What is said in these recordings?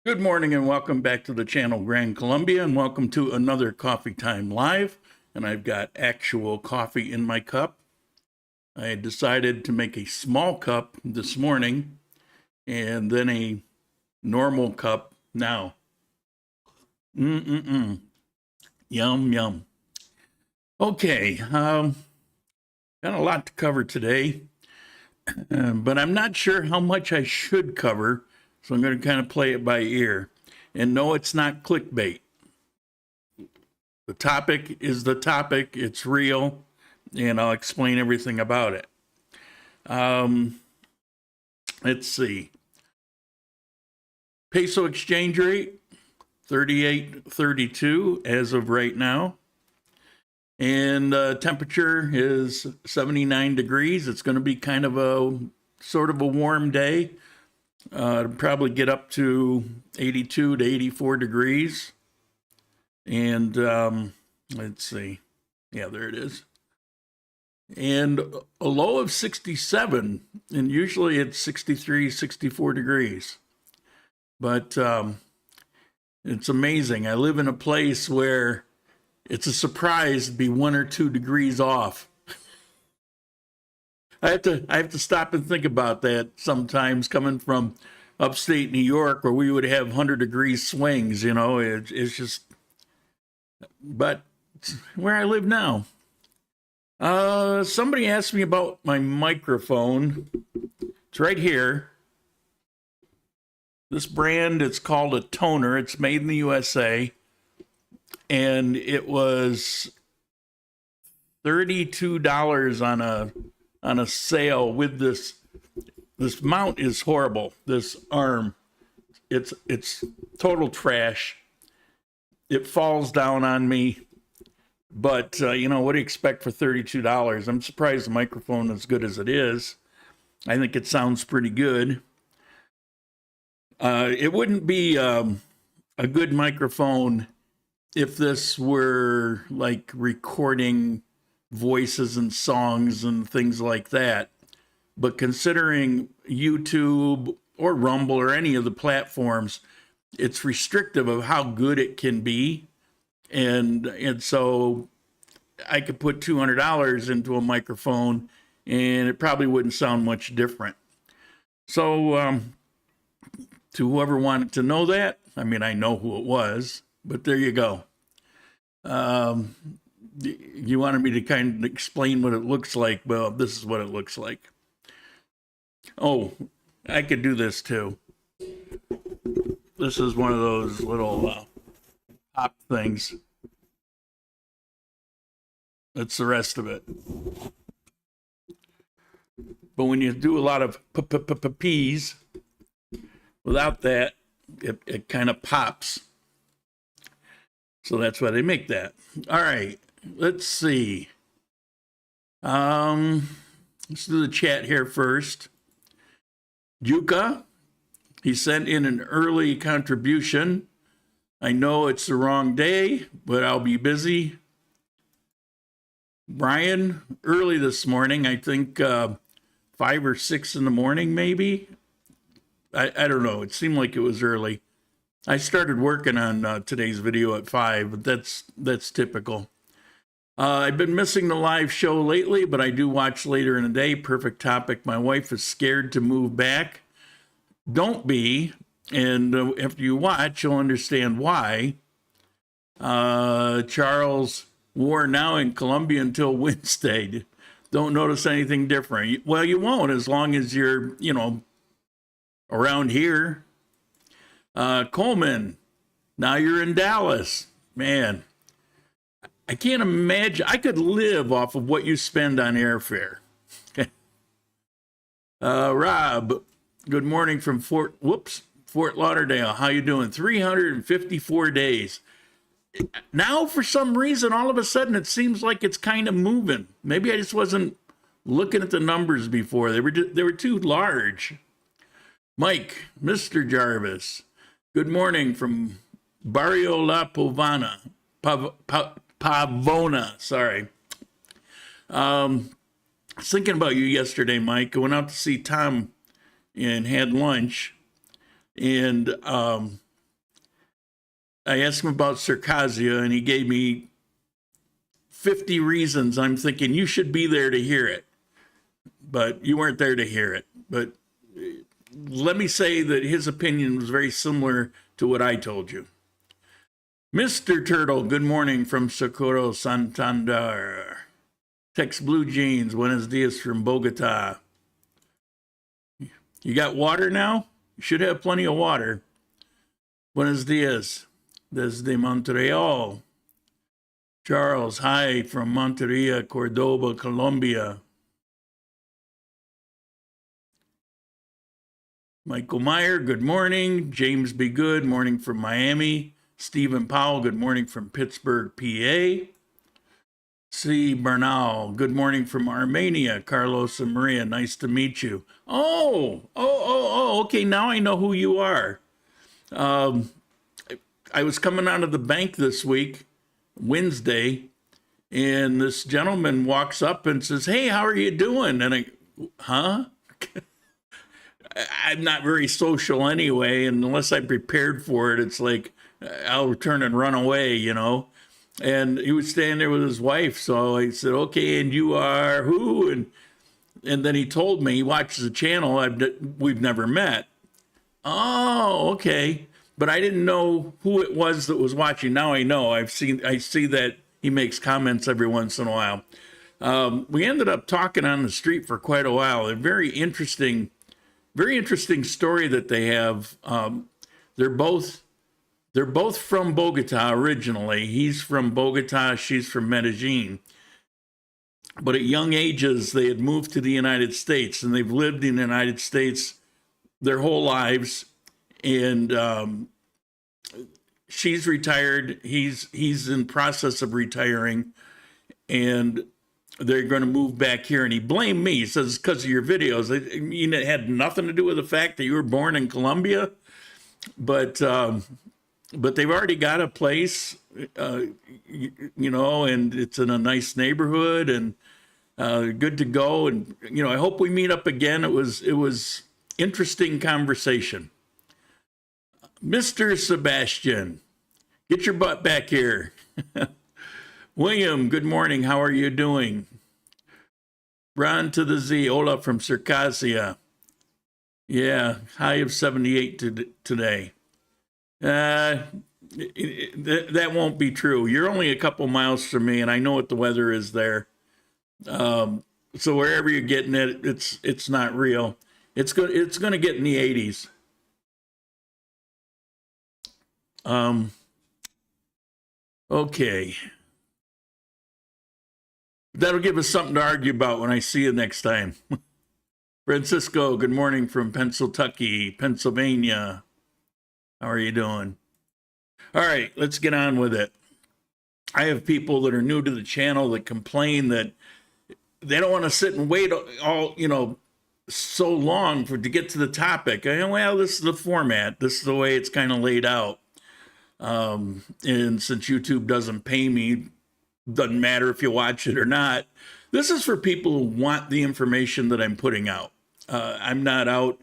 Good morning and welcome back to the channel Grand Colombia, and welcome to another Coffee Time Live. And I've got actual coffee in my cup. I decided to make a small cup this morning and then a normal cup now. Yum, yum. Okay, got a lot to cover today, but I'm not sure how much I should cover. So I'm going to kind of play it by ear. And no, it's not clickbait. The topic is the topic. It's real. And I'll explain everything about it. Let's see. Peso exchange rate, 38.32 as of right now. And temperature is 79 degrees. It's going to be kind of a sort of a warm day. Probably get up to 82 to 84 degrees. And let's see. Yeah, there it is. And a low of 67. And usually it's 63, 64 degrees. But it's amazing. I live in a place where it's a surprise to be 1 or 2 degrees off. I have to stop and think about that sometimes, coming from upstate New York where we would have 100-degree swings, you know. It's just, but it's where I live now. Somebody asked me about my microphone. It's right here. This brand, it's called a Toner. It's made in the USA. And it was $32 on a sale with this mount. Is horrible. This arm, it's total trash. It falls down on me, but you know, what do you expect for $32? I'm surprised the microphone is as good as it is. I think it sounds pretty good. It wouldn't be a good microphone if this were like recording voices and songs and things like that. But considering YouTube or Rumble or any of the platforms, it's restrictive of how good it can be. And so I could put $200 into a microphone and it probably wouldn't sound much different. So to whoever wanted to know that, I mean, I know who it was, but there you go. You wanted me to kind of explain what it looks like. Well, this is what it looks like. Oh, I could do this too. This is one of those little pop things. That's the rest of it. But when you do a lot of P's, without that, it kind of pops. So that's why they make that. All right, let's see. Let's do the chat here first. Yuka, he sent in an early contribution. I know it's the wrong day, but I'll be busy. Brian, early this morning, I think 5 or 6 in the morning, maybe. I don't know. It seemed like it was early. I started working on today's video at 5, but that's typical. I've been missing the live show lately, but I do watch later in the day. Perfect topic. My wife is scared to move back. Don't be. And after you watch, you'll understand why. Charles, war now in Colombia until Wednesday. Don't notice anything different. Well, you won't as long as you're, you know, around here. Coleman, now you're in Dallas. Man, I can't imagine. I could live off of what you spend on airfare. Rob, good morning from Fort Lauderdale. How you doing? 354 days. Now, for some reason, all of a sudden, it seems like it's kind of moving. Maybe I just wasn't looking at the numbers before. They were too large. Mike, Mr. Jarvis, good morning from Barrio La Pavona. Pavona, sorry. I was thinking about you yesterday, Mike. I went out to see Tom and had lunch. And I asked him about Circassia, and he gave me 50 reasons. I'm thinking you should be there to hear it, but you weren't there to hear it. But let me say that his opinion was very similar to what I told you. Mr. Turtle, good morning from Socorro, Santander. Tex Blue Jeans, buenos dias from Bogota. You got water now? You should have plenty of water. Buenos dias, desde Montreal. Charles, hi from Monteria, Cordoba, Colombia. Michael Meyer, good morning. James Be Good, morning from Miami. Stephen Powell, good morning from Pittsburgh, PA. C. Bernal, good morning from Armenia. Carlos and Maria, nice to meet you. Okay, now I know who you are. I was coming out of the bank this week, Wednesday, and this gentleman walks up and says, hey, how are you doing? And huh? I'm not very social anyway, and unless I'm prepared for it, it's like I'll turn and run away, you know. And he was standing there with his wife, so I said, okay, and you are who? And then he told me he watches the channel. We've never met. Oh, okay. But I didn't know who it was that was watching. Now I know. I see that he makes comments every once in a while. We ended up talking on the street for quite a while. A very interesting story that they have. They're both from Bogota originally. He's from Bogota, she's from Medellin. But at young ages, they had moved to the United States, and they've lived in the United States their whole lives. And she's retired. He's in process of retiring, and they're going to move back here. And he blamed me. He says, because of your videos. I mean, it had nothing to do with the fact that you were born in Colombia, but they've already got a place, you know, and it's in a nice neighborhood, and good to go. And, you know, I hope we meet up again. It was interesting conversation. Mr. Sebastian, get your butt back here. William, good morning. How are you doing? Ron to the Z, Ola from Circassia. Yeah, high of 78 today. That won't be true. You're only a couple miles from me, and I know what the weather is there. So wherever you're getting it, it's not real. It's going to get in the 80s. Okay. That'll give us something to argue about when I see you next time. Francisco, good morning from Pennsylvania. How are you doing? All right, let's get on with it. I have people that are new to the channel that complain that they don't want to sit and wait all, you know, so long to get to the topic. Well, this is the format. This is the way it's kind of laid out. And since YouTube doesn't pay me, doesn't matter if you watch it or not. This is for people who want the information that I'm putting out. I'm not out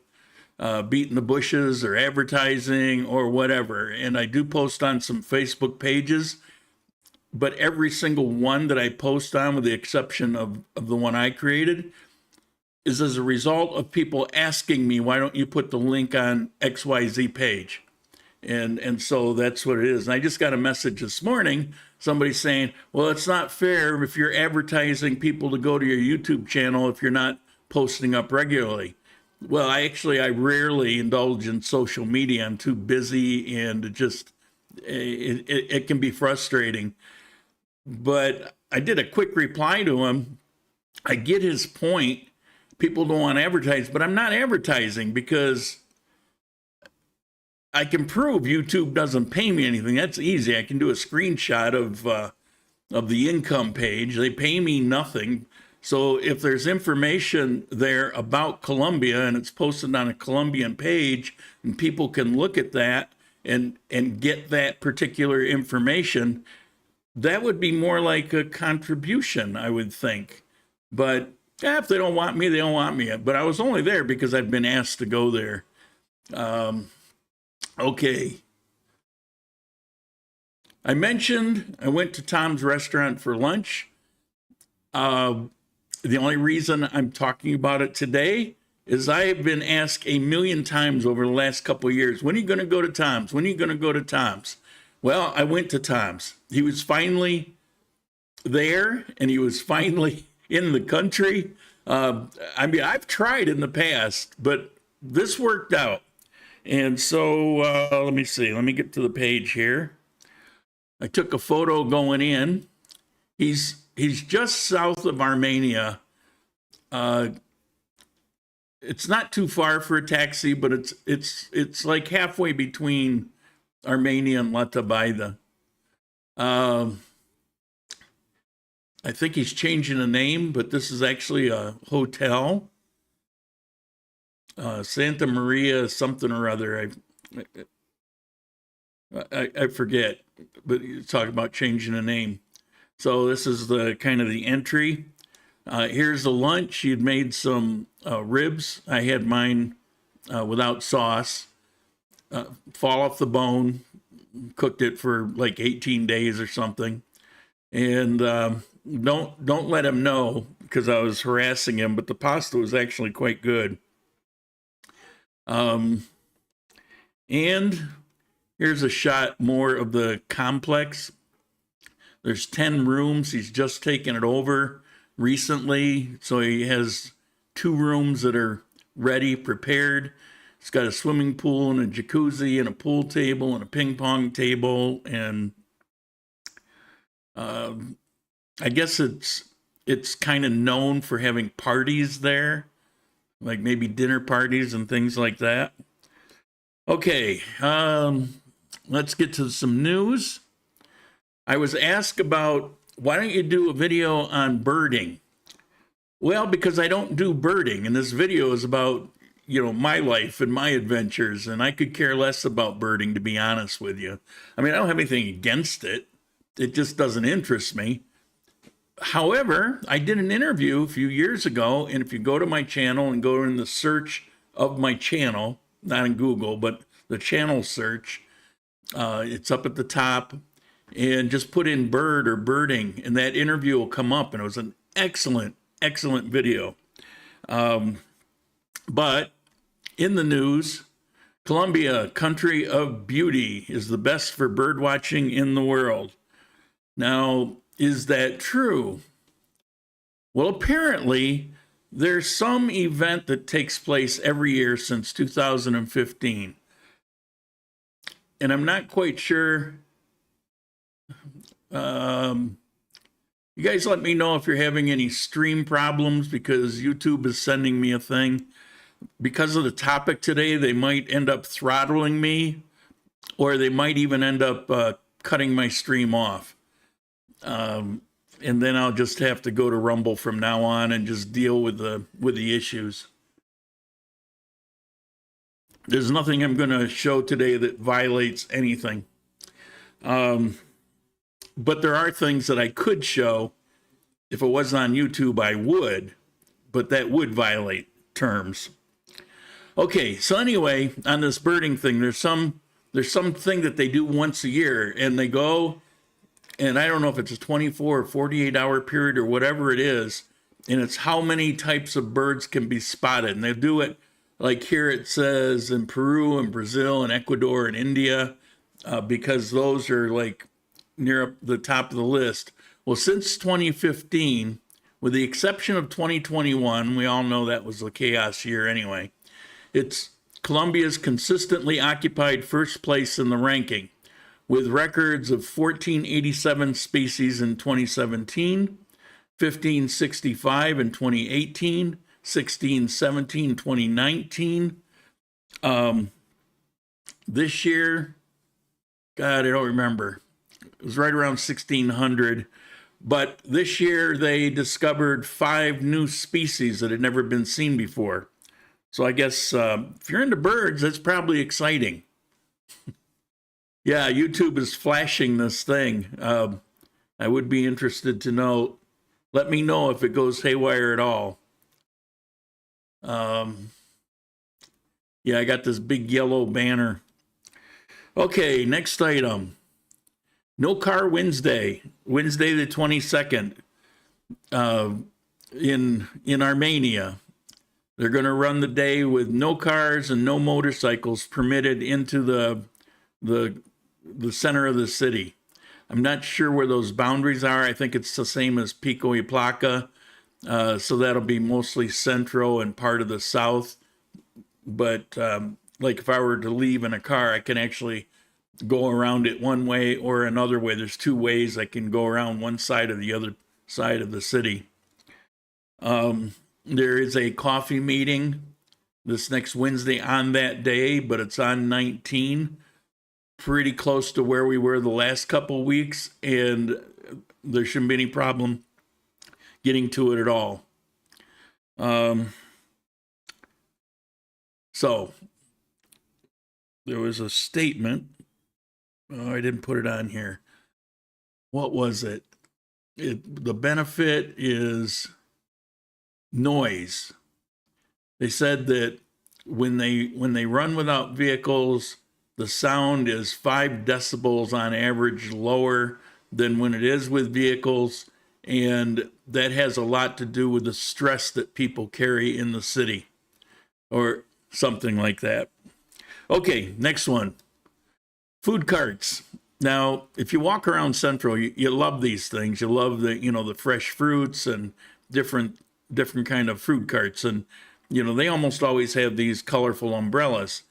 beating the bushes or advertising or whatever. And I do post on some Facebook pages, but every single one that I post on, with the exception of the one I created, is as a result of people asking me, why don't you put the link on XYZ page? And so that's what it is. And I just got a message this morning, somebody saying, well, it's not fair if you're advertising people to go to your YouTube channel if you're not posting up regularly. Well, I rarely indulge in social media. I'm too busy, and it can be frustrating. But I did a quick reply to him. I get his point. People don't want to advertise, but I'm not advertising because I can prove YouTube doesn't pay me anything. That's easy. I can do a screenshot of the income page. They pay me nothing. So if there's information there about Colombia and it's posted on a Colombian page, and people can look at that and get that particular information, that would be more like a contribution, I would think. But if they don't want me, they don't want me. But I was only there because I've been asked to go there. Okay. I mentioned I went to Tom's restaurant for lunch. The only reason I'm talking about it today is I have been asked a million times over the last couple of years, when are you going to go to Tom's? When are you going to go to Tom's? Well, I went to Tom's. He was finally there, and he was finally in the country. I mean, I've tried in the past, but this worked out. And so let me see. Let me get to the page here. I took a photo going in. He's just south of Armenia. It's not too far for a taxi, but it's like halfway between Armenia and Latabaida. I think he's changing the name, but this is actually a hotel. Santa Maria something or other. I forget, but you talk about changing the name. So this is the kind of the entry. Here's the lunch. He had made some ribs. I had mine without sauce. Fall off the bone. Cooked it for like 18 days or something. And don't let him know because I was harassing him, but the pasta was actually quite good. And here's a shot more of the complex. There's 10 rooms. He's just taken it over recently. So he has 2 rooms that are ready, prepared. It's got a swimming pool and a jacuzzi and a pool table and a ping pong table. And I guess it's kind of known for having parties there, like maybe dinner parties and things like that. Okay, let's get to some news. I was asked about, why don't you do a video on birding? Well, because I don't do birding, and this video is about, my life and my adventures, and I could care less about birding, to be honest with you. I mean, I don't have anything against it. It just doesn't interest me. However, I did an interview a few years ago, and if you go to my channel and go in the search of my channel, not in Google, but the channel search, it's up at the top, and just put in bird or birding, and that interview will come up, and it was an excellent, excellent video. But in the news, Colombia, country of beauty, is the best for bird watching in the world. Now, is that true? Well, apparently, there's some event that takes place every year since 2015. And I'm not quite sure. You guys let me know if you're having any stream problems, because YouTube is sending me a thing. Because of the topic today, they might end up throttling me, or they might even end up cutting my stream off. And then I'll just have to go to Rumble from now on and just deal with the issues. There's nothing I'm going to show today that violates anything. But there are things that I could show. If it was on YouTube, I would, but that would violate terms. Okay, so anyway, on this birding thing, there's something that they do once a year, and they go, and I don't know if it's a 24 or 48 hour period or whatever it is, and it's how many types of birds can be spotted. And they do it, like here it says in Peru and Brazil and Ecuador and India, because those are like near the top of the list. Well, since 2015, with the exception of 2021, we all know that was a chaos year anyway, it's Colombia's consistently occupied first place in the ranking, with records of 1487 species in 2017, 1565 in 2018, 1617 2019. This year, God, I don't remember. It was right around 1600. But this year they discovered 5 new species that had never been seen before. So I guess if you're into birds, that's probably exciting. Yeah, YouTube is flashing this thing. I would be interested to know. Let me know if it goes haywire at all. Yeah, I got this big yellow banner. Okay, next item. No Car Wednesday, Wednesday the 22nd, in Armenia. They're going to run the day with no cars and no motorcycles permitted into the center of the city. I'm not sure where those boundaries are. I think it's the same as Pico y Placa. So that'll be mostly central and part of the south. But like if I were to leave in a car, I can actually go around it one way or another way. There's two ways I can go around one side or the other side of the city. There is a coffee meeting this next Wednesday on that day, but it's on 19, pretty close to where we were the last couple weeks, and there shouldn't be any problem getting to it at all. So there was a statement. Oh, I didn't put it on here. What was it? The benefit is noise. They said that when they run without vehicles, the sound is 5 decibels on average lower than when it is with vehicles, and that has a lot to do with the stress that people carry in the city or something like that. Okay, next one. Food carts. Now, if you walk around Central, you love these things. You love the fresh fruits and different kind of fruit carts, and they almost always have these colorful umbrellas.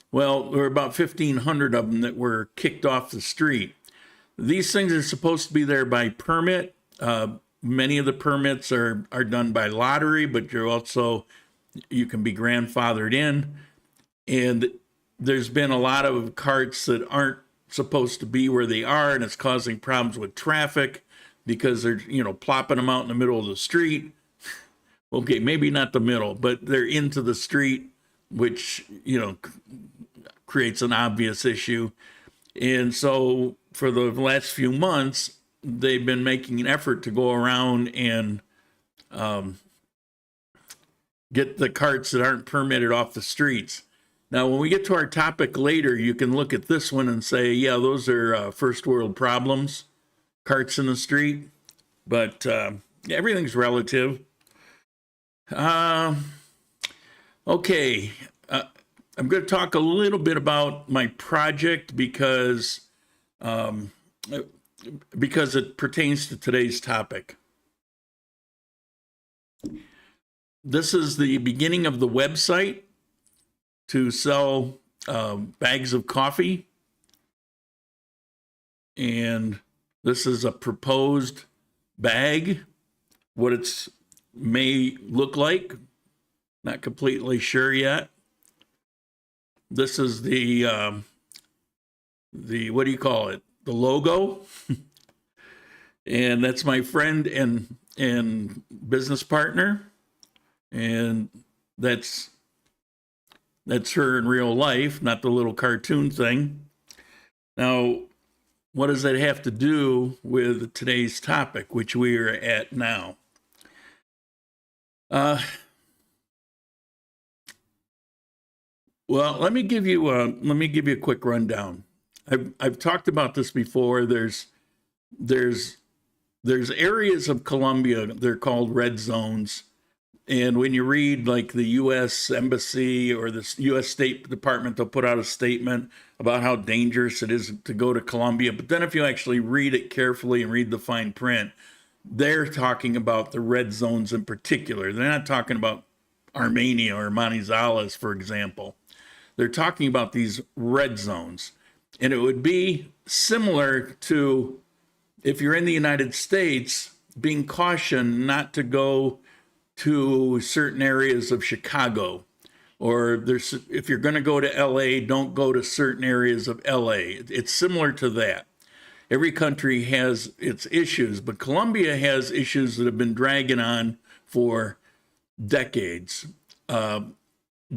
Well, there were about 1,500 of them that were kicked off the street. These things are supposed to be there by permit. Many of the permits are done by lottery, but you can be grandfathered in. And there's been a lot of carts that aren't supposed to be where they are, and it's causing problems with traffic because they're plopping them out in the middle of the street. Okay, maybe not the middle, but they're into the street, which creates an obvious issue. And so for the last few months, they've been making an effort to go around and get the carts that aren't permitted off the streets. Now, when we get to our topic later, you can look at this one and say, yeah, those are first world problems, carts in the street. But everything's relative. Okay. I'm going to talk a little bit about my project because it pertains to today's topic. This is the beginning of the website to sell bags of coffee. And this is a proposed bag, what it's may look like. Not completely sure yet. This is the what do you call it? The logo. And that's my friend and business partner. And that's her in real life, not the little cartoon thing. Now, what does that have to do with today's topic, which we are at now? Well, let me give you a quick rundown. I've talked about this before. There's areas of Colombia, they're called red zones. And when you read like the U.S. Embassy or the U.S. State Department, they'll put out a statement about how dangerous it is to go to Colombia. But then if you actually read it carefully and read the fine print, they're talking about the red zones in particular. They're not talking about Armenia or Manizales, for example. They're talking about these red zones. And it would be similar to, if you're in the United States, being cautioned not to go to certain areas of Chicago, or if you're going to go to LA, don't go to certain areas of LA. It's similar to that. Every country has its issues, but Colombia has issues that have been dragging on for decades.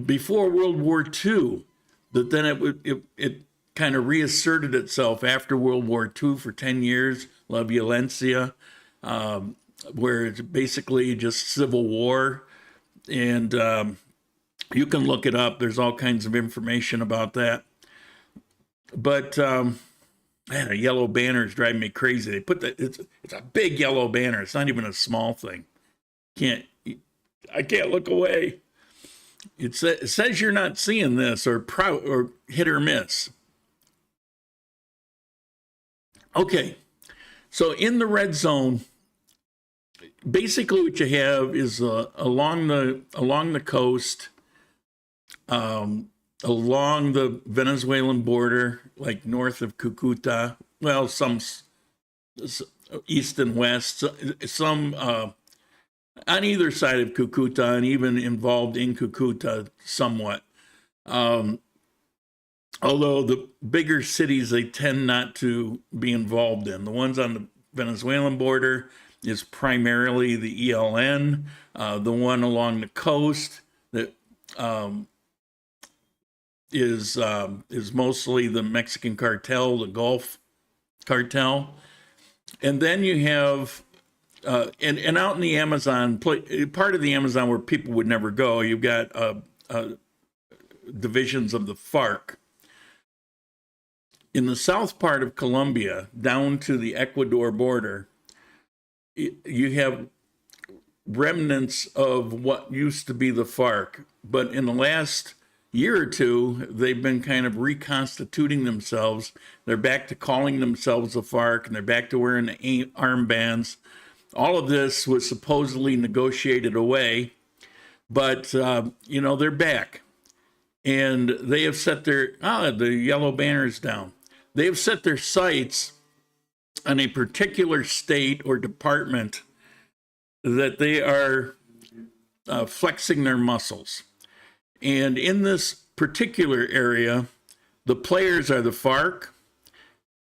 Before World War II, but then it kind of reasserted itself after World War II for 10 years, La Violencia, where it's basically just civil war. And you can look it up. There's all kinds of information about that. But Man, a yellow banner is driving me crazy. They put that, it's a big yellow banner. It's not even a small thing. I can't look away. It says you're not seeing this, or hit or miss. Okay, so in the red zone, basically what you have is along the coast, along the Venezuelan border, like north of Cucuta, well, some east and west, some on either side of Cucuta, and even involved in Cucuta somewhat. Although the bigger cities, they tend not to be involved in. The ones on the Venezuelan border is primarily the ELN. The one along the coast that is mostly the Mexican cartel, the Gulf cartel. And then you have, and out in the Amazon, part of the Amazon where people would never go, you've got divisions of the FARC. In the south part of Colombia, down to the Ecuador border, you have remnants of what used to be the FARC. But in the last year or two, they've been kind of reconstituting themselves. They're back to calling themselves the FARC, and they're back to wearing the armbands. All of this was supposedly negotiated away, but, they're back. And they have set the yellow banners down. They have set their sights on a particular state or department that they are flexing their muscles. And in this particular area, the players are the FARC,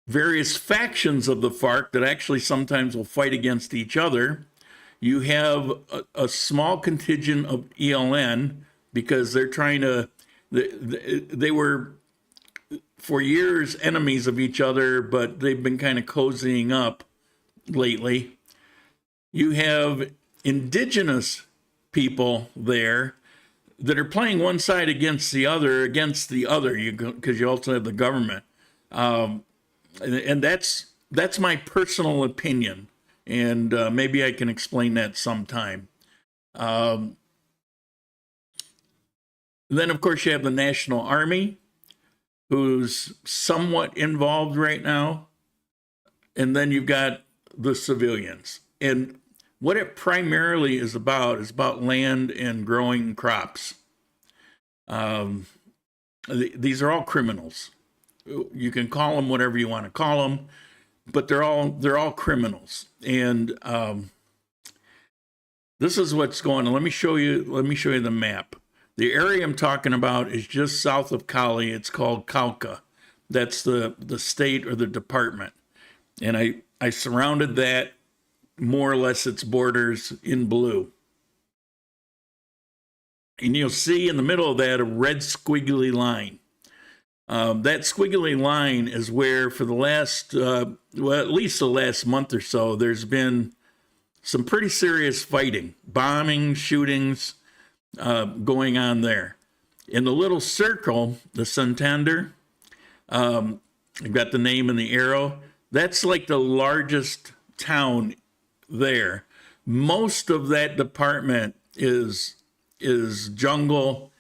various factions of the FARC that actually sometimes will fight against each other. You have a small contingent of ELN, because they're trying to, they were for years enemies of each other, but they've been kind of cozying up lately. You have indigenous people there that are playing one side against the other, because you also have the government. And that's my personal opinion. And maybe I can explain that sometime. Then, of course, you have the National Army, who's somewhat involved right now. And then you've got the civilians. And what it primarily is about land and growing crops. These are all criminals. You can call them whatever you want to call them, but they're all criminals. And this is what's going on. Let me show you the map. The area I'm talking about is just south of Cali. It's called Cauca. That's the state or the department. And I surrounded that, more or less, its borders in blue. And you'll see in the middle of that a red squiggly line. That squiggly line is where, for the last, at least the last month or so, there's been some pretty serious fighting, bombing, shootings, going on there. In the little circle, the Santander, I've got the name and the arrow. That's like the largest town there. Most of that department is jungle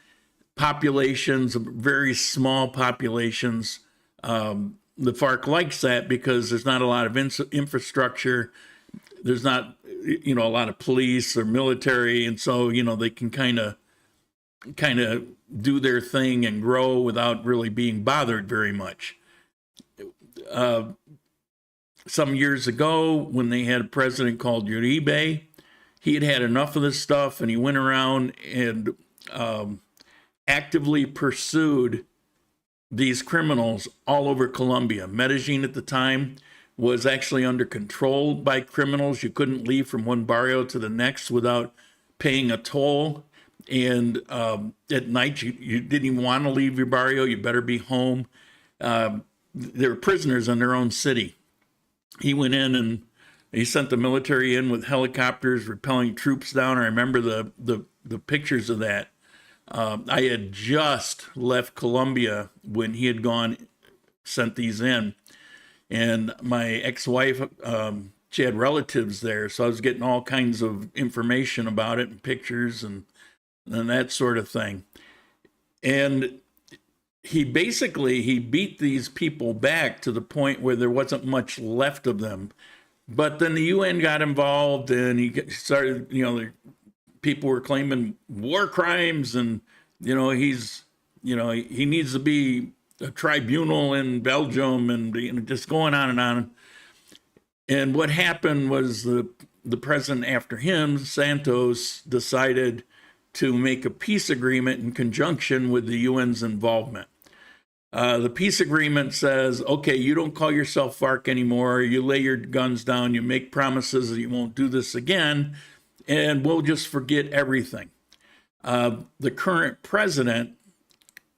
populations, very small populations. The FARC likes that because there's not a lot of infrastructure. There's not, a lot of police or military, and so they can kind of do their thing and grow without really being bothered very much. Some years ago, when they had a president called Uribe, he had enough of this stuff, and he went around and actively pursued these criminals all over Colombia. Medellin at the time was actually under control by criminals. You couldn't leave from one barrio to the next without paying a toll. And at night, you didn't even want to leave your barrio. You better be home. They were prisoners in their own city. He went in and he sent the military in with helicopters, repelling troops down. I remember the pictures of that. I had just left Colombia when he had sent these in. And my ex-wife, she had relatives there, so I was getting all kinds of information about it and pictures and that sort of thing. And he beat these people back to the point where there wasn't much left of them. But then the UN got involved, and he started, people were claiming war crimes, and he needs to be a tribunal in Belgium, and just going on and on. And what happened was the president after him, Santos, decided to make a peace agreement in conjunction with the UN's involvement. The peace agreement says, okay, you don't call yourself FARC anymore. You lay your guns down. You make promises that you won't do this again, and we'll just forget everything. The current president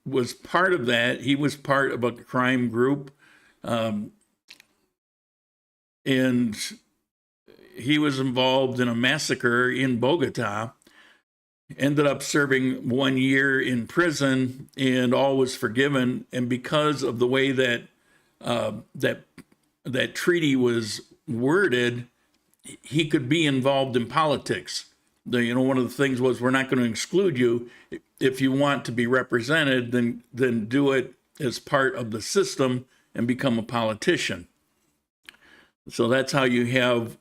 was part of that. He was part of a crime group, and he was involved in a massacre in Bogota. Ended up serving 1 year in prison, and all was forgiven. And because of the way that that treaty was worded, he could be involved in politics. One of the things was, we're not going to exclude you. If you want to be represented, then do it as part of the system and become a politician. So that's how you have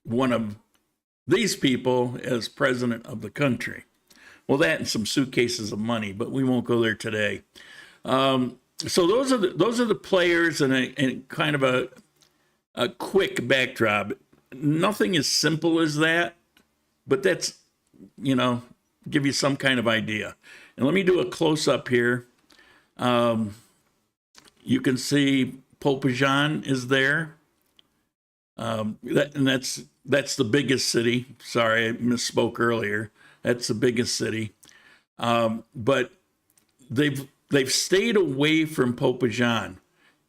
one of these people as president of the country. Well, that and some suitcases of money, but we won't go there today. So those are the players, and kind of a quick backdrop. Nothing as simple as that, but that's, give you some kind of idea. And let me do a close up here. You can see Popayan is there. That's the biggest city. Sorry, I misspoke earlier. That's the biggest city. But they've stayed away from Popayan,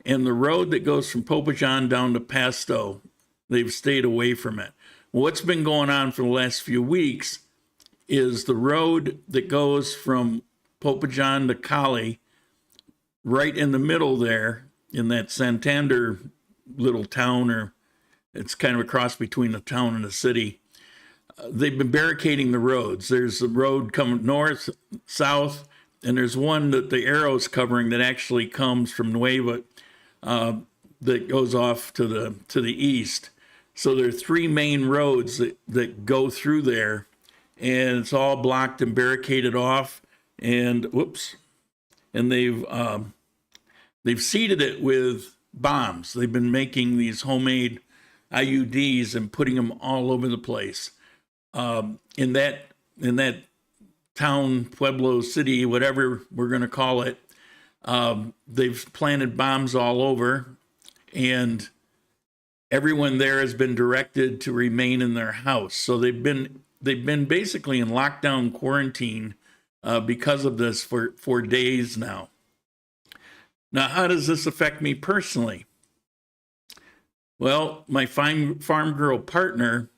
and the road that goes from Popayan down to Pasto, they've stayed away from it. What's been going on for the last few weeks is the road that goes from Popayan to Cali, right in the middle there, in that Santander little town, or it's kind of a cross between a town and a city. They've been barricading the roads. There's a road coming north, south, and there's one that the arrow's covering that actually comes from Nueva, that goes off to the east. So there are three main roads that go through there, and it's all blocked and barricaded off. And and they've seeded it with bombs. They've been making these homemade IUDs and putting them all over the place. In that town, pueblo, city, whatever we're going to call it, they've planted bombs all over, and everyone there has been directed to remain in their house. So they've been basically in lockdown quarantine because of this for days now. Now, how does this affect me personally? Well, my farm girl partner,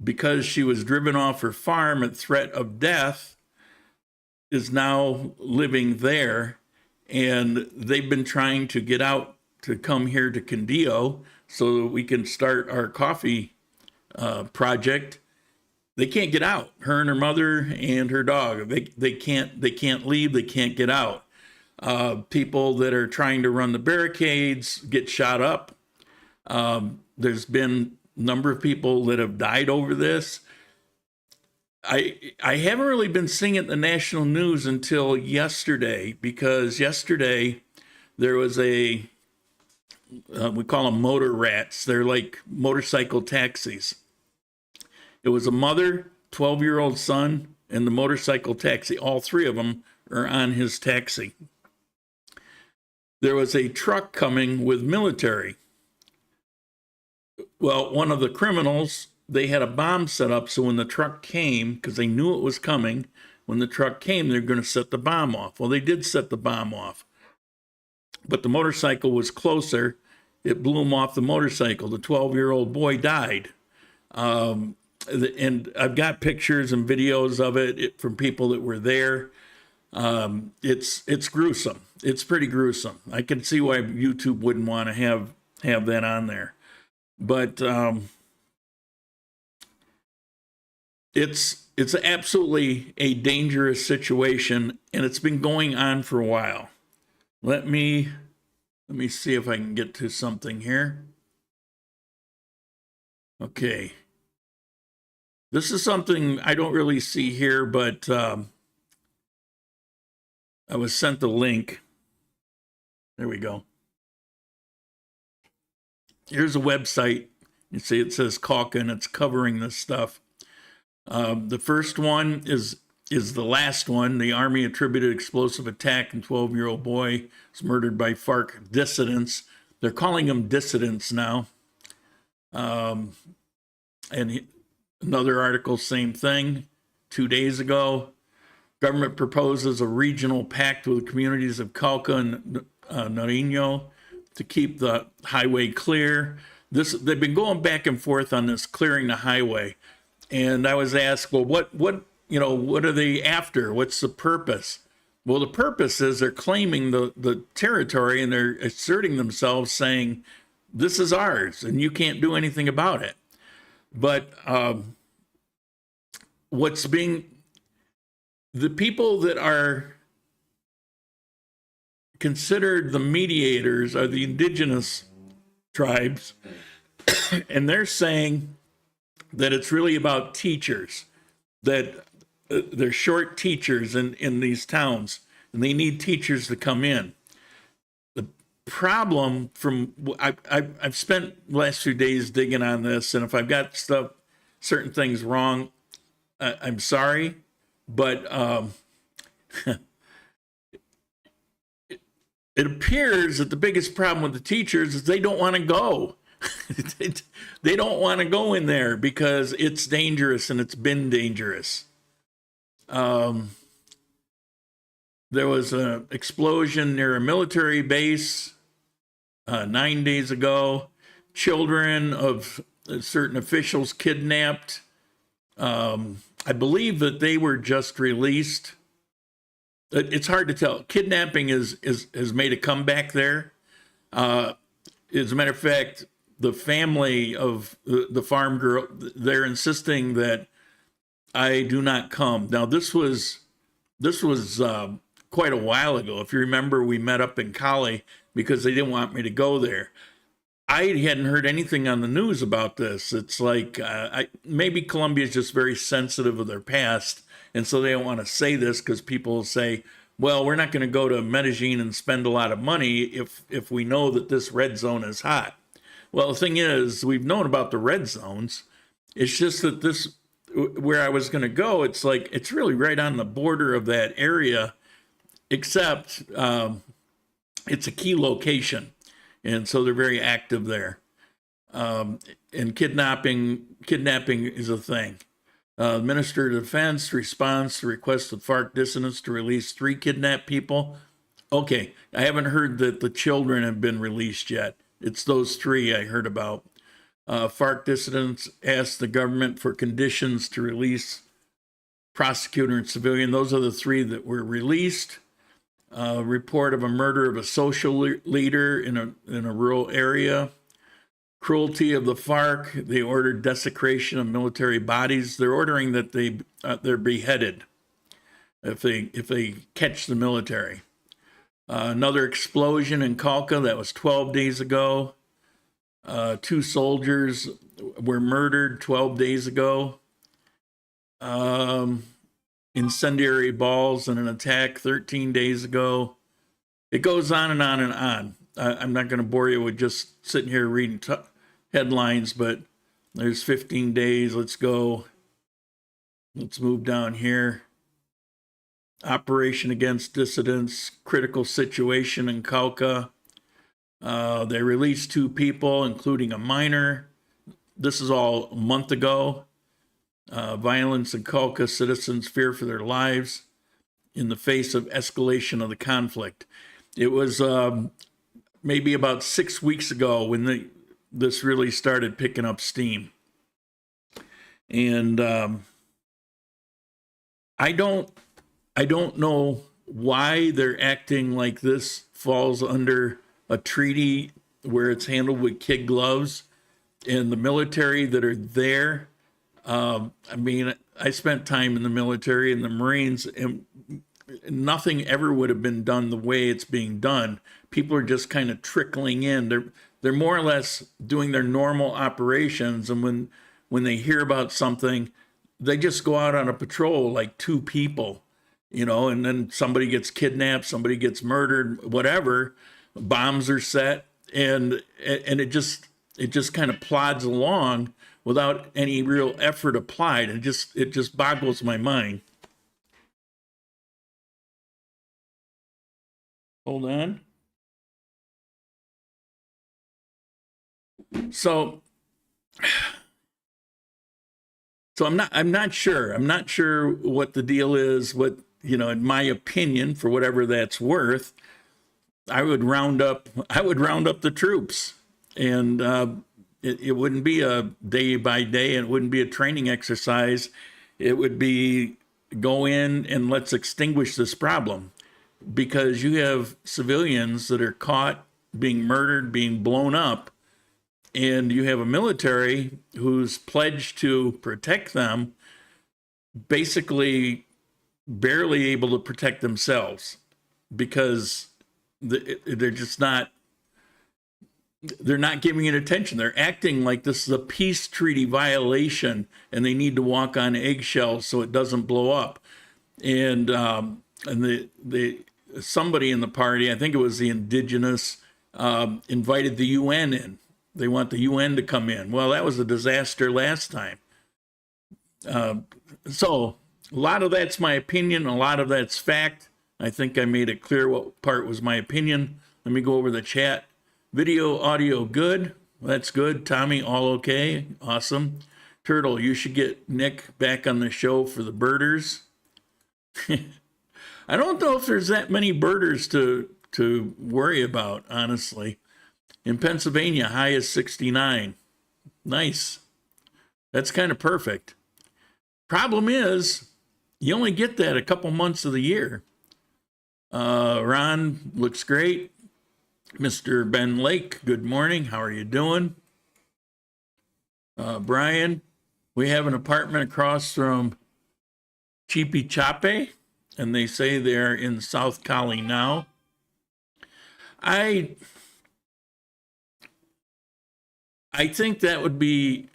because she was driven off her farm at threat of death, is now living there, and they've been trying to get out to come here to Condillo so that we can start our coffee project. They can't get out. Her and her mother and her dog. They can't leave. They can't get out. People that are trying to run the barricades get shot up. There's been a number of people that have died over this. I haven't really been seeing it in the national news until yesterday, because yesterday there was we call them motor rats. They're like motorcycle taxis. It was a mother, 12-year-old son, and the motorcycle taxi. All three of them are on his taxi. There was a truck coming with military. Well, one of the criminals, they had a bomb set up, so when the truck came, because they knew it was coming, when the truck came, they're going to set the bomb off. Well, they did set the bomb off, but the motorcycle was closer. It blew him off the motorcycle. The 12-year-old boy died. And I've got pictures and videos of it from people that were there. It's gruesome. It's pretty gruesome. I can see why YouTube wouldn't want to have that on there, but it's absolutely a dangerous situation, and it's been going on for a while. Let me see if I can get to something here. Okay. This is something I don't really see here, but I was sent the link. There we go. Here's a website. You see it says Calca, and it's covering this stuff. The first one is the last one. The Army attributed explosive attack and 12-year-old boy was murdered by FARC dissidents. They're calling them dissidents now. And another article, same thing, 2 days ago. Government proposes a regional pact with the communities of Calca and Nariño to keep the highway clear. They've been going back and forth on this, clearing the highway. And I was asked, well, what are they after? What's the purpose? Well, the purpose is they're claiming the territory, and they're asserting themselves, saying, this is ours, and you can't do anything about it. But the people that are considered the mediators are the indigenous tribes, and they're saying that it's really about teachers, that they're short teachers in these towns, and they need teachers to come in. The problem I've spent the last few days digging on this, and if I've got certain things wrong, I'm sorry, but it appears that the biggest problem with the teachers is they don't want to go. They don't want to go in there because it's dangerous, and it's been dangerous. There was an explosion near a military base 9 days ago. Children of certain officials kidnapped. I believe that they were just released. It's hard to tell. Kidnapping has made a comeback there. As a matter of fact, the family of the farm girl, they're insisting that I do not come. Now, this was quite a while ago. If you remember, we met up in Cali because they didn't want me to go there. I hadn't heard anything on the news about this. It's like maybe Colombia is just very sensitive of their past, and so they don't want to say this because people will say, well, we're not going to go to Medellin and spend a lot of money if we know that this red zone is hot. Well, the thing is, we've known about the red zones. It's just that where I was going to go, it's like, it's really right on the border of that area, except it's a key location. And so they're very active there. And kidnapping is a thing. Minister of Defense responds to request of FARC dissidents to release 3 kidnapped people. Okay, I haven't heard that the children have been released yet. It's those 3 I heard about. FARC dissidents asked the government for conditions to release prosecutor and civilian. Those are the 3 that were released. Report of a murder of a social leader in a rural area. Cruelty of the FARC. They ordered desecration of military bodies. They're ordering that they're beheaded if they catch the military. Another explosion in Calca, that was 12 days ago. 2 soldiers were murdered 12 days ago. Incendiary balls in an attack 13 days ago. It goes on and on and on. I'm not going to bore you with just sitting here reading headlines, but there's 15 days. Let's go. Let's move down here. Operation against dissidents, critical situation in Calca. They released 2 people, including a minor. This is all a month ago. Violence in Calca, citizens fear for their lives in the face of escalation of the conflict. It was maybe about 6 weeks ago when this really started picking up steam. And I don't know why they're acting like this falls under a treaty where it's handled with kid gloves, and the military that are there. I mean, I spent time in the military and the Marines, and nothing ever would have been done the way it's being done. People are just kind of trickling in. They're more or less doing their normal operations, and when they hear about something, they just go out on a patrol like 2 people, you know, and then somebody gets kidnapped, somebody gets murdered, whatever. Bombs are set, and it just kind of plods along without any real effort applied. It just boggles my mind. Hold on. So I'm not sure. I'm not sure what the deal is. What, you know, in my opinion, for whatever that's worth, I would round up the troops, and it wouldn't be a day by day, and it wouldn't be a training exercise. It would be go in and let's extinguish this problem, because you have civilians that are caught being murdered, being blown up, and you have a military who's pledged to protect them, basically barely able to protect themselves, because they're not giving it attention. They're acting like this is a peace treaty violation, and they need to walk on eggshells so it doesn't blow up. And somebody in the party, I think it was the indigenous, invited the UN in. They want the UN to come in. Well, that was a disaster last time. So a lot of that's my opinion. A lot of that's fact. I think I made it clear what part was my opinion. Let me go over the chat. Video, audio, good. That's good. Tommy, all okay. Awesome. Turtle, you should get Nick back on the show for the birders. I don't know if there's that many birders to worry about, honestly. In Pennsylvania, high is 69. Nice. That's kind of perfect. Problem is, you only get that a couple months of the year. Ron looks great. Mr. Ben Lake, good morning. How are you doing? Brian, we have an apartment across from Chippy Chape, and they say they're in South Cali now. I think that would be,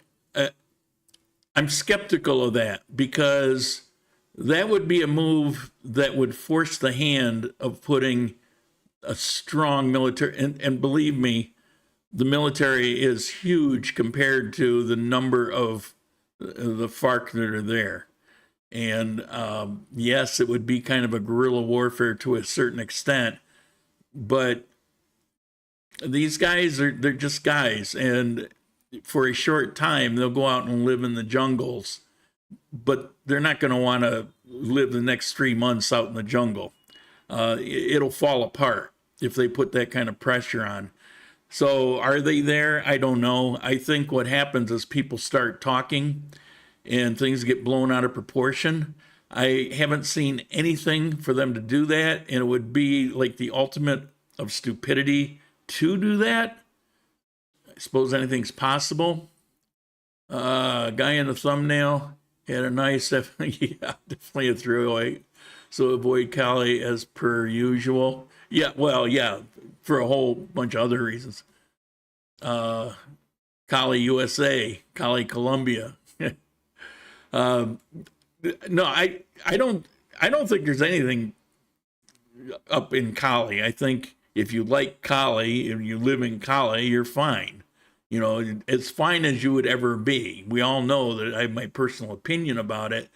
I'm skeptical of that, because that would be a move that would force the hand of putting a strong military, and believe me, the military is huge compared to the number of the FARC that are there. And yes, it would be kind of a guerrilla warfare to a certain extent, but these guys they're just guys, and for a short time they'll go out and live in the jungles, but they're not going to want to live the next 3 months out in the jungle. It'll fall apart if they put that kind of pressure on. So are they there? I don't know. I think what happens is people start talking and things get blown out of proportion. I haven't seen anything for them to do that, and it would be like the ultimate of stupidity to do that. I suppose anything's possible. Guy in the thumbnail had a nice, definitely a throwaway. So avoid Cali as per usual. Yeah, well, yeah, for a whole bunch of other reasons. Cali, USA, Cali, Colombia. No, I don't think there's anything up in Cali. I think if you like Cali and you live in Cali, you're fine. You know, as fine as you would ever be. We all know that I have my personal opinion about it,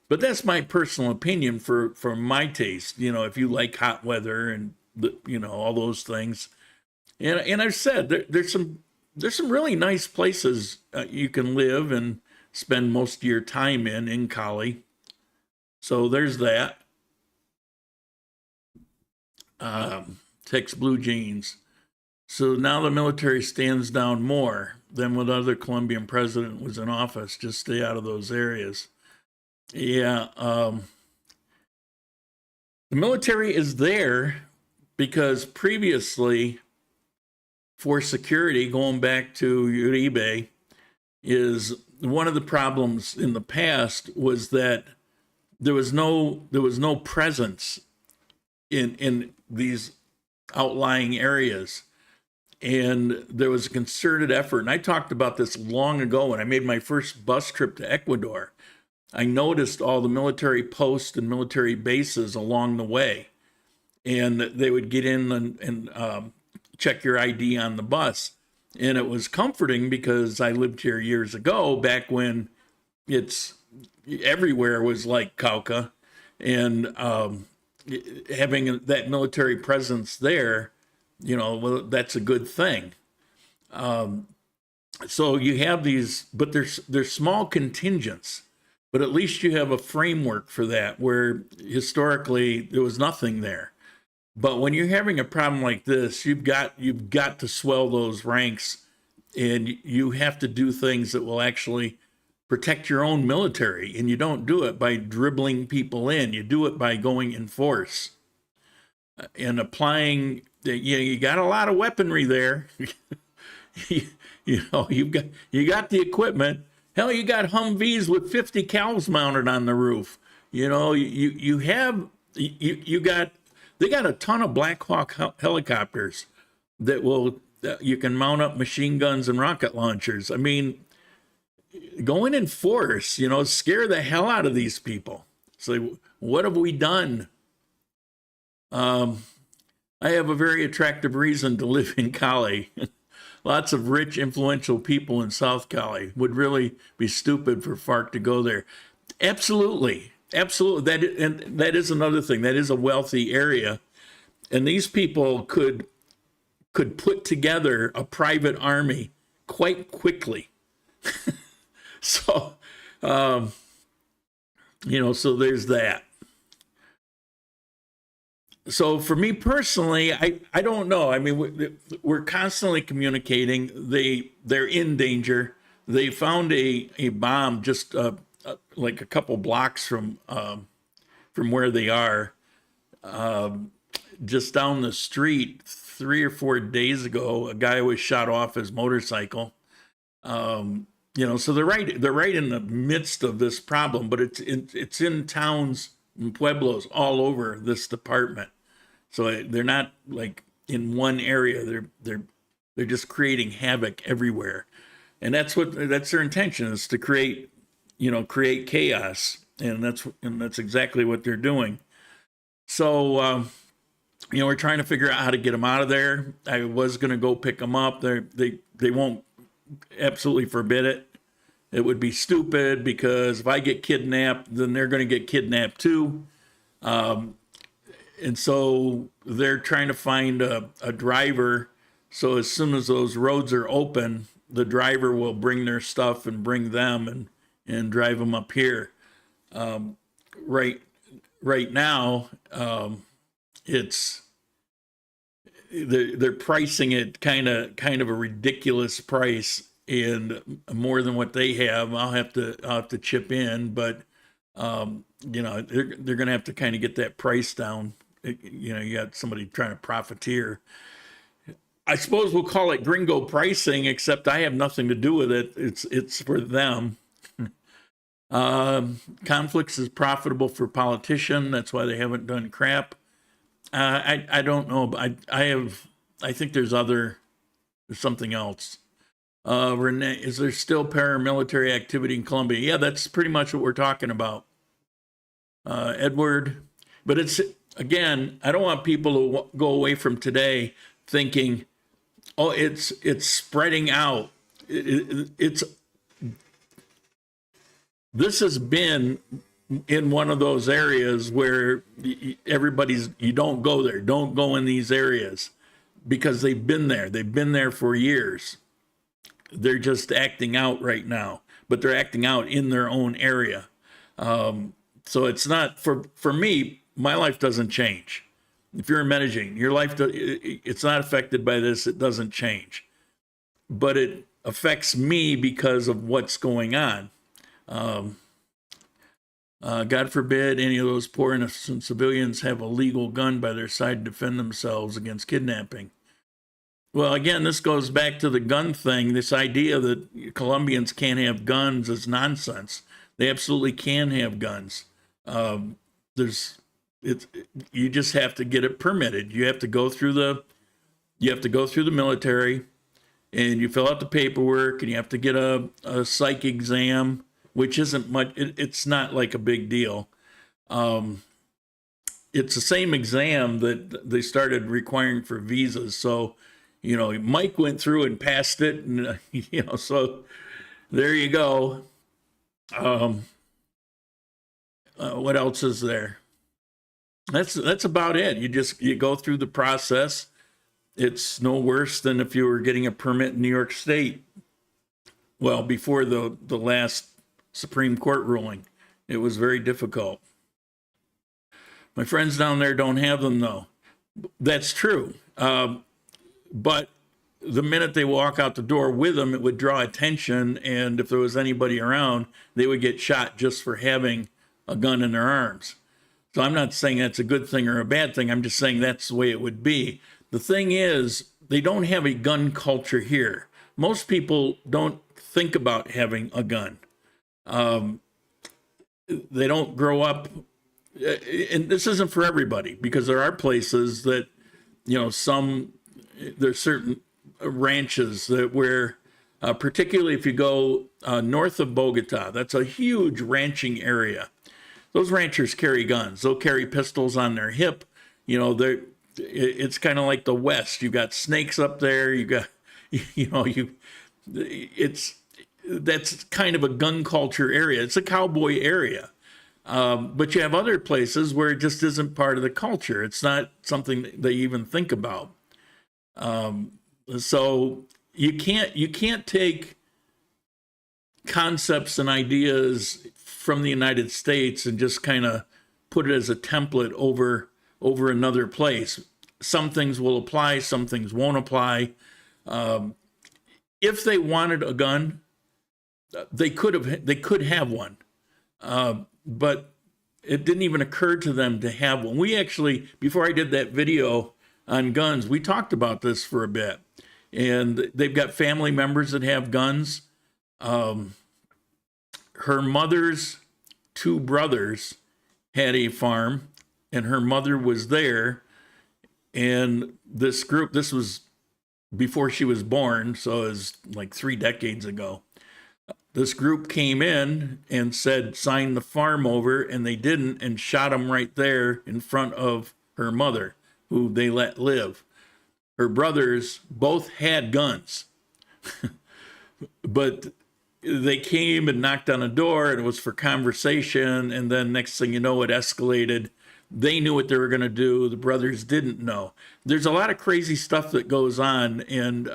but that's my personal opinion for my taste. You know, if you like hot weather and you know all those things, and I've said there's some really nice places you can live and spend most of your time in Cali. So there's that. Text blue jeans. So now the military stands down more than when other Colombian president was in office. Just stay out of those areas. Yeah. The military is there because previously, for security, going back to Uribe, is one of the problems in the past was that there was no presence in these outlying areas, and there was a concerted effort. And I talked about this long ago when I made my first bus trip to Ecuador. I noticed all the military posts and military bases along the way, and they would get in and check your ID on the bus. And it was comforting because I lived here years ago, back when it's everywhere was like Cauca, and having that military presence there, well, that's a good thing. So you have these, but there's small contingents, but at least you have a framework for that, where historically there was nothing there. But when you're having a problem like this, you've got to swell those ranks, and you have to do things that will actually protect your own military. And you don't do it by dribbling people in. You do it by going in force and applying. You got a lot of weaponry there. you got the equipment. Hell, you got Humvees with 50 cows mounted on the roof. They got a ton of Black Hawk helicopters that you can mount up machine guns and rocket launchers. I mean, going in force, scare the hell out of these people. So what have we done? I have a very attractive reason to live in Cali. Lots of rich, influential people in South Cali. Would really be stupid for FARC to go there. Absolutely. That is another thing. That is a wealthy area. And these people could put together a private army quite quickly. So, so there's that. So for me personally, I don't know. I mean, we're constantly communicating. They're in danger. They found a bomb just like a couple blocks from where they are, just down the street. 3 or 4 days ago, a guy was shot off his motorcycle. So they're right in the midst of this problem, but it's in towns and pueblos all over this department. So they're not like in one area. They're just creating havoc everywhere, and that's their intention, is to create chaos, and that's exactly what they're doing. So we're trying to figure out how to get them out of there. I was going to go pick them up. They won't absolutely forbid it. It would be stupid, because if I get kidnapped, then they're going to get kidnapped too. And so they're trying to find a driver. So as soon as those roads are open, the driver will bring their stuff and bring them and drive them up here. Right now, they're pricing it kind of a ridiculous price, and more than what they have. I'll have to chip in, but they're going to have to kind of get that price down. You got somebody trying to profiteer. I suppose we'll call it gringo pricing, except I have nothing to do with it. It's for them. Conflicts is profitable for politicians. That's why they haven't done crap. I don't know, but I think there's something else. Renee, is there still paramilitary activity in Colombia? Yeah, that's pretty much what we're talking about. Edward, but again, I don't want people to go away from today thinking, oh, it's spreading out. This has been in one of those areas where you don't go there. Don't go in these areas, because they've been there. They've been there for years. They're just acting out right now, but they're acting out in their own area. So it's not, for me, my life doesn't change. If you're in Medellin, your life, it's not affected by this. It doesn't change, but it affects me because of what's going on. God forbid any of those poor innocent civilians have a legal gun by their side to defend themselves against kidnapping. Well, again, this goes back to the gun thing. This idea that Colombians can't have guns is nonsense. They absolutely can have guns. You just have to get it permitted. You have to go through the military, and you fill out the paperwork, and you have to get a psych exam, which isn't much. It's not like a big deal. It's the same exam that they started requiring for visas. So, Mike went through and passed it, and so there you go. What else is there? That's about it. You go through the process. It's no worse than if you were getting a permit in New York State. Well, before the last Supreme Court ruling, it was very difficult. My friends down there don't have them, though. That's true. But the minute they walk out the door with them, it would draw attention. And if there was anybody around, they would get shot just for having a gun in their arms. So I'm not saying that's a good thing or a bad thing. I'm just saying that's the way it would be. The thing is, they don't have a gun culture here. Most people don't think about having a gun. They don't grow up, and this isn't for everybody, because there are places that, there's certain ranches that where, particularly if you go north of Bogota, that's a huge ranching area. Those ranchers carry guns. They'll carry pistols on their hip. It's kind of like the West. You got snakes up there. You got, that's kind of a gun culture area. It's a cowboy area. But you have other places where it just isn't part of the culture. It's not something they even think about. So you can't take concepts and ideas from the United States and just kind of put it as a template over another place. Some things will apply, some things won't apply. If they wanted a gun, they could have one. But it didn't even occur to them to have one. We actually, before I did that video on guns, we talked about this for a bit. And they've got family members that have guns. Her mother's two brothers had a farm, and her mother was there. And this group, this was before she was born, so it was like 3 decades ago. This group came in and said, sign the farm over, and they didn't, and shot them right there in front of her mother, who they let live. Her brothers both had guns, but they came and knocked on a door, and it was for conversation, and then next thing you know, it escalated. They knew what they were going to do. The brothers didn't know. There's a lot of crazy stuff that goes on, and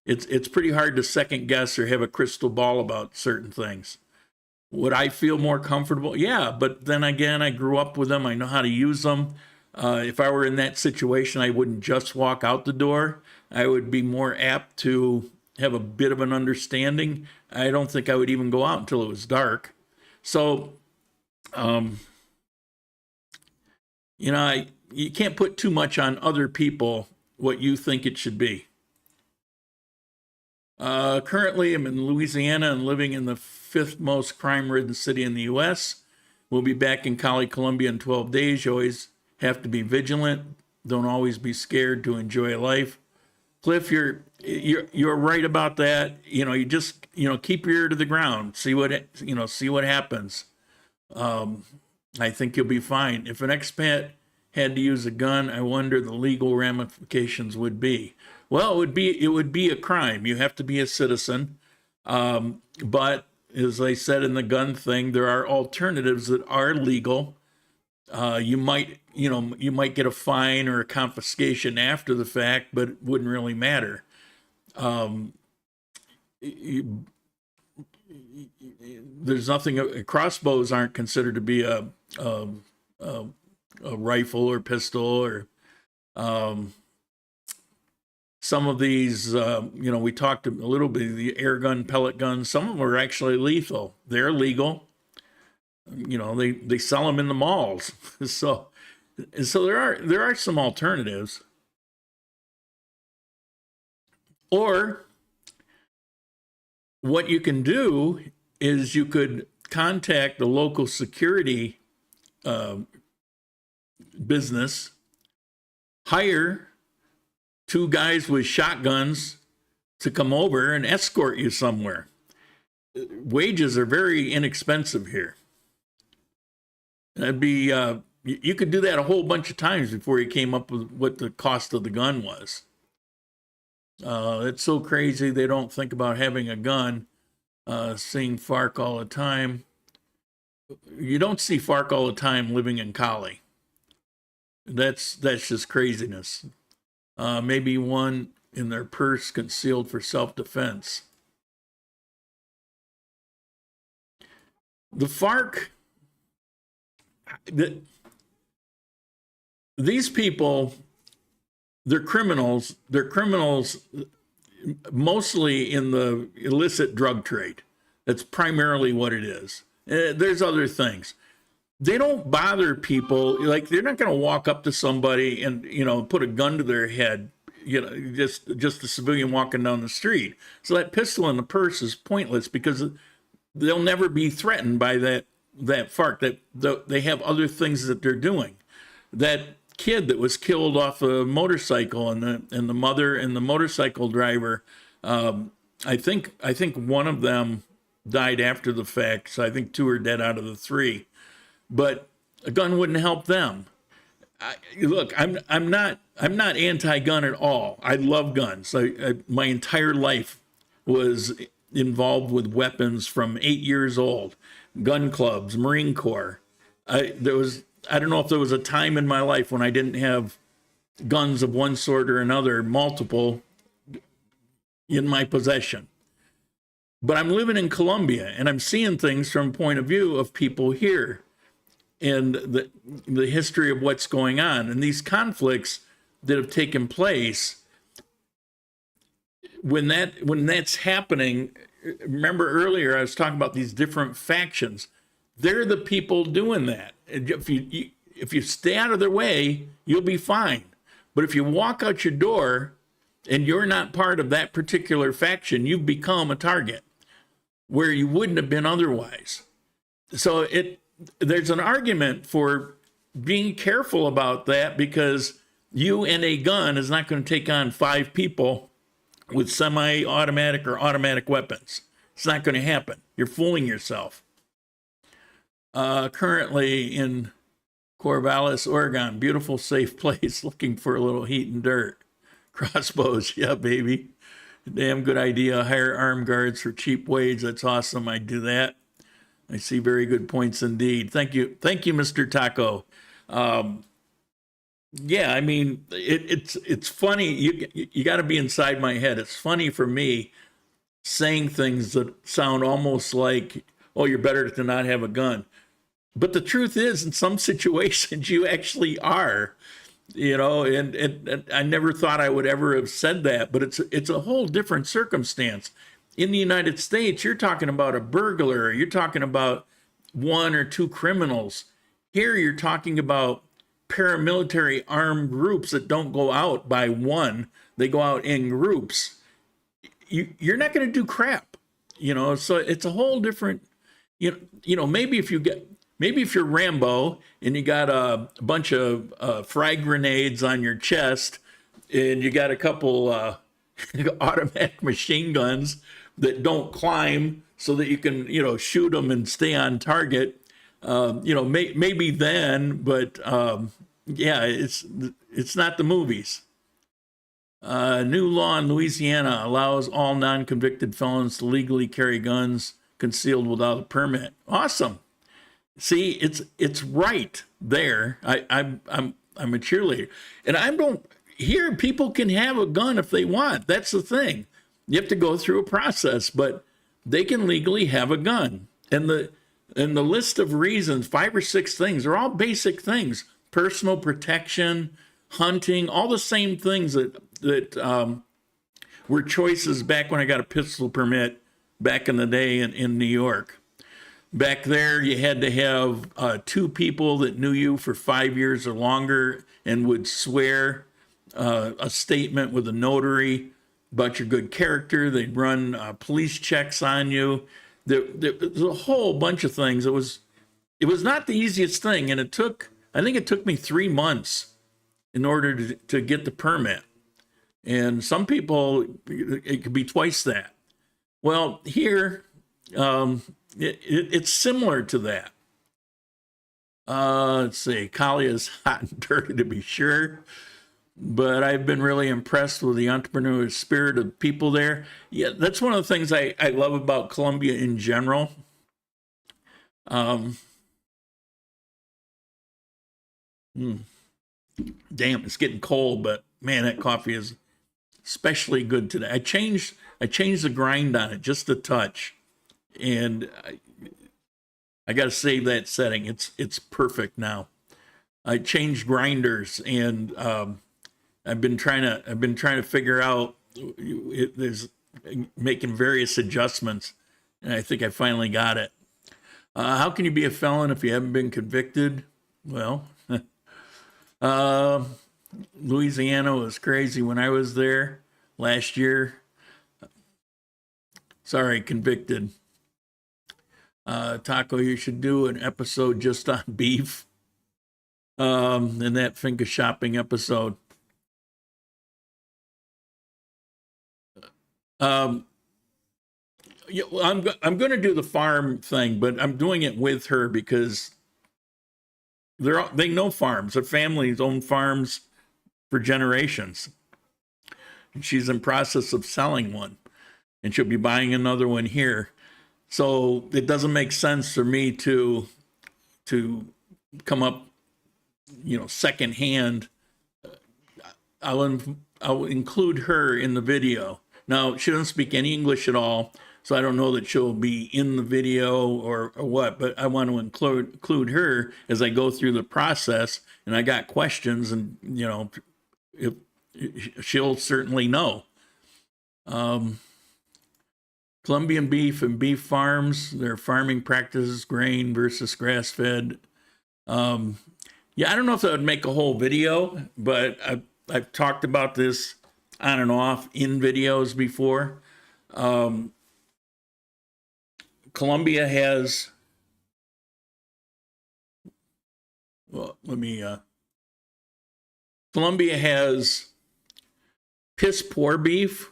it's pretty hard to second guess or have a crystal ball about certain things. Would I feel more comfortable? Yeah, but then again, I grew up with them. I know how to use them. If I were in that situation, I wouldn't just walk out the door. I would be more apt to have a bit of an understanding. I don't think I would even go out until it was dark. So, you can't put too much on other people what you think it should be. Currently, I'm in Louisiana and living in the 5th most crime-ridden city in the U.S. We'll be back in Cali, Colombia in 12 days. You always have to be vigilant. Don't always be scared to enjoy life. Cliff, you're right about that. You just keep your ear to the ground. See what happens. I think you'll be fine. If an expat had to use a gun, I wonder the legal ramifications would be. Well, it would be a crime. You have to be a citizen. But as I said in the gun thing, there are alternatives that are legal. You might get a fine or a confiscation after the fact, but it wouldn't really matter. There's nothing. Crossbows aren't considered to be a rifle or pistol or some of these. We talked a little bit the air gun, pellet guns. Some of them are actually lethal. They're legal. You know, they sell them in the malls. So there are some alternatives. Or what you can do is you could contact the local security business, hire 2 guys with shotguns to come over and escort you somewhere. Wages are very inexpensive here. That'd be you could do that a whole bunch of times before you came up with what the cost of the gun was. It's so crazy they don't think about having a gun. Seeing Fark all the time. You don't see Fark all the time living in Cali. That's just craziness. Maybe one in their purse concealed for self-defense. The Fark, these people, they're criminals. They're criminals mostly in the illicit drug trade. That's primarily what it is. There's other things. They don't bother people. Like, they're not going to walk up to somebody and, you know, put a gun to their head, you know, just a civilian walking down the street. So that pistol in the purse is pointless because they'll never be threatened by that FARC. That they have other things that they're doing. That kid that was killed off a motorcycle and the mother and the motorcycle driver, I think one of them died after the fact. So I think 2 are dead out of the 3. But a gun wouldn't help them. Look, I'm not anti-gun at all. I love guns. My entire life was involved with weapons from 8 years old. Gun clubs, Marine Corps. I don't know if there was a time in my life when I didn't have guns of one sort or another, multiple, in my possession. But I'm living in Colombia, and I'm seeing things from a point of view of people here and the history of what's going on. And these conflicts that have taken place, when that's happening, remember earlier I was talking about these different factions. They're the people doing that. If you stay out of their way, you'll be fine. But if you walk out your door and you're not part of that particular faction, you've become a target where you wouldn't have been otherwise. So there's an argument for being careful about that, because you and a gun is not going to take on 5 people with semi-automatic or automatic weapons. It's not going to happen. You're fooling yourself. Currently in Corvallis, Oregon, beautiful, safe place, looking for a little heat and dirt. Crossbows, yeah, baby. Damn good idea. Hire armed guards for cheap wage. That's awesome. I'd do that. I see very good points indeed. Thank you, Mr. Taco. Yeah, I mean, it's funny. You got to be inside my head. It's funny for me saying things that sound almost like, oh, you're better to not have a gun. But the truth is, in some situations, you actually are. You know, and I never thought I would ever have said that, but it's a whole different circumstance. In the United States, you're talking about a burglar. You're talking about 1 or 2 criminals. Here, you're talking about paramilitary armed groups that don't go out by one. They go out in groups. You're not going to do crap, you know. So it's a whole different, you know. Maybe if you're Rambo and you got a bunch of frag grenades on your chest and you got a couple automatic machine guns that don't climb so that you can, you know, shoot them and stay on target, you know, maybe then, but yeah, it's not the movies. New law in Louisiana allows all non-convicted felons to legally carry guns concealed without a permit. Awesome. See, it's right there. I'm a cheerleader, and I don't. Here, people can have a gun if they want. That's the thing. You have to go through a process, but they can legally have a gun. And the list of reasons, 5 or 6 things, are all basic things: personal protection, hunting, all the same things that were choices back when I got a pistol permit back in the day in New York. Back there, you had to have 2 people that knew you for 5 years or longer and would swear a statement with a notary about your good character. They'd run police checks on you. There was a whole bunch of things. It was not the easiest thing, and I think it took me 3 months in order to get the permit. And some people, it could be twice that. Well, here, it's similar to that. Let's see, Kali is hot and dirty to be sure, but I've been really impressed with the entrepreneurial spirit of people there. Yeah, that's one of the things I love about Colombia in general. Damn, it's getting cold, but man, that coffee is especially good today. I changed the grind on it just a touch, and I got to save that setting. It's perfect now. I changed grinders, and I've been trying to figure out there's making various adjustments, and I think I finally got it. How can you be a felon if you haven't been convicted? Well, Louisiana was crazy when I was there last year. Sorry, convicted. Taco, you should do an episode just on beef. In that Finca shopping episode. Yeah, well, I'm going to do the farm thing, but I'm doing it with her because they know farms. Their families own farms for generations. And she's in process of selling one, and she'll be buying another one here. So it doesn't make sense for me to come up, secondhand. I'll include her in the video. Now, she doesn't speak any English at all, so I don't know that she'll be in the video or what, but I want to include her as I go through the process, and I got questions, and, if she'll certainly know. Colombian beef and beef farms, their farming practices, grain versus grass-fed. Yeah, I don't know if that would make a whole video, but I've talked about this on and off in videos before. Colombia has, Colombia has piss poor beef,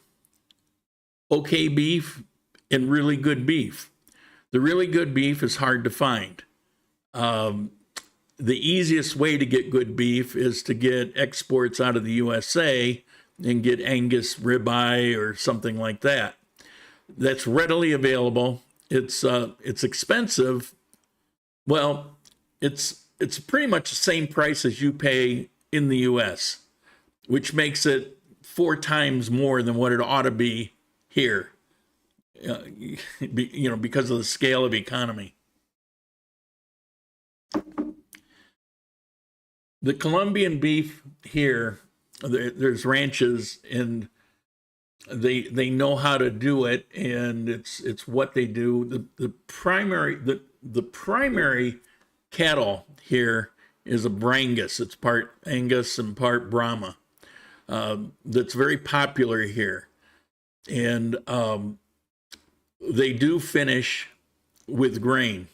okay beef, and really good beef. The really good beef is hard to find. The easiest way to get good beef is to get exports out of the USA and get Angus ribeye or something like that. That's readily available. It's expensive. Well, it's pretty much the same price as you pay in the US, which makes it 4 times more than what it ought to be here. Because of the scale of economy. The Colombian beef here, there's ranches, and they know how to do it, and it's what they do. The primary cattle here is a Brangus. It's part Angus and part Brahma. That's very popular here, and they do finish with grain.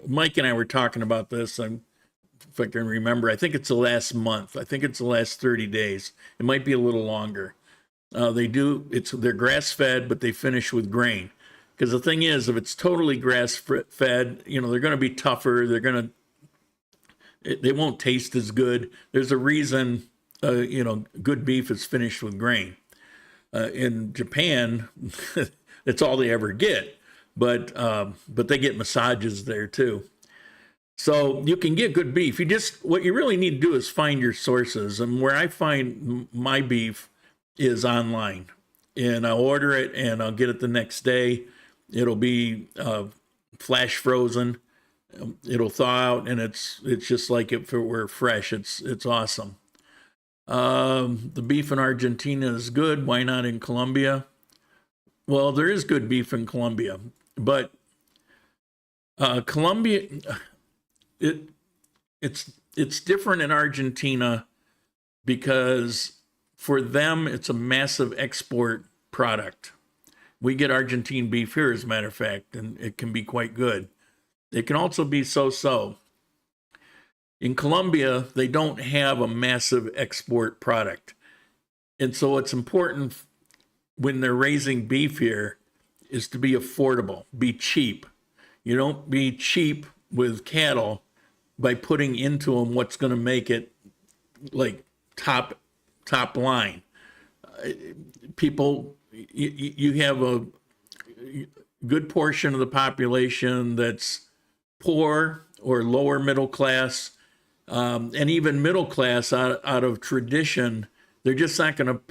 Mike and I were talking about this. If I can remember, I think it's the last month. I think it's the last 30 days. It might be a little longer. They're grass-fed, but they finish with grain. Because the thing is, if it's totally grass-fed, they're going to be tougher. They won't taste as good. There's a reason, good beef is finished with grain. In Japan, that's all they ever get. But they get massages there too. So you can get good beef. What you really need to do is find your sources. And where I find my beef is online. And I'll order it and I'll get it the next day. It'll be flash frozen. It'll thaw out, and it's just like if it were fresh. It's awesome. The beef in Argentina is good. Why not in Colombia? Well, there is good beef in Colombia, but Colombia, it it's different in Argentina because for them it's a massive export product. We get Argentine beef here, as a matter of fact, and it can be quite good. It can also be so-so. In Colombia, they don't have a massive export product. And so it's important when they're raising beef here is to be affordable, be cheap. You don't be cheap with cattle by putting into them what's going to make it like top line. People, you have a good portion of the population that's poor or lower middle class, and even middle class out of tradition. They're just not going to.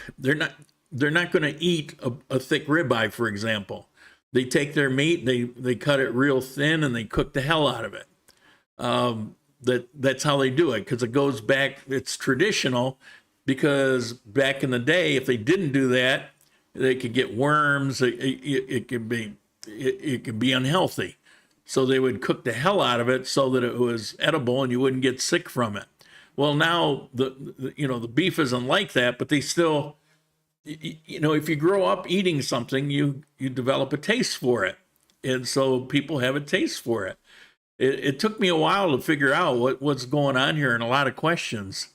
They're not going to eat a thick ribeye, for example. They take their meat, they cut it real thin, and they cook the hell out of it. That's how they do it, because it goes back. It's traditional, because back in the day, if they didn't do that, they could get worms. It could be unhealthy. So they would cook the hell out of it so that it was edible and you wouldn't get sick from it. Well, now the beef isn't like that, but they still, if you grow up eating something, you develop a taste for it, and so people have a taste for it. It took me a while to figure out what's going on here, and a lot of questions.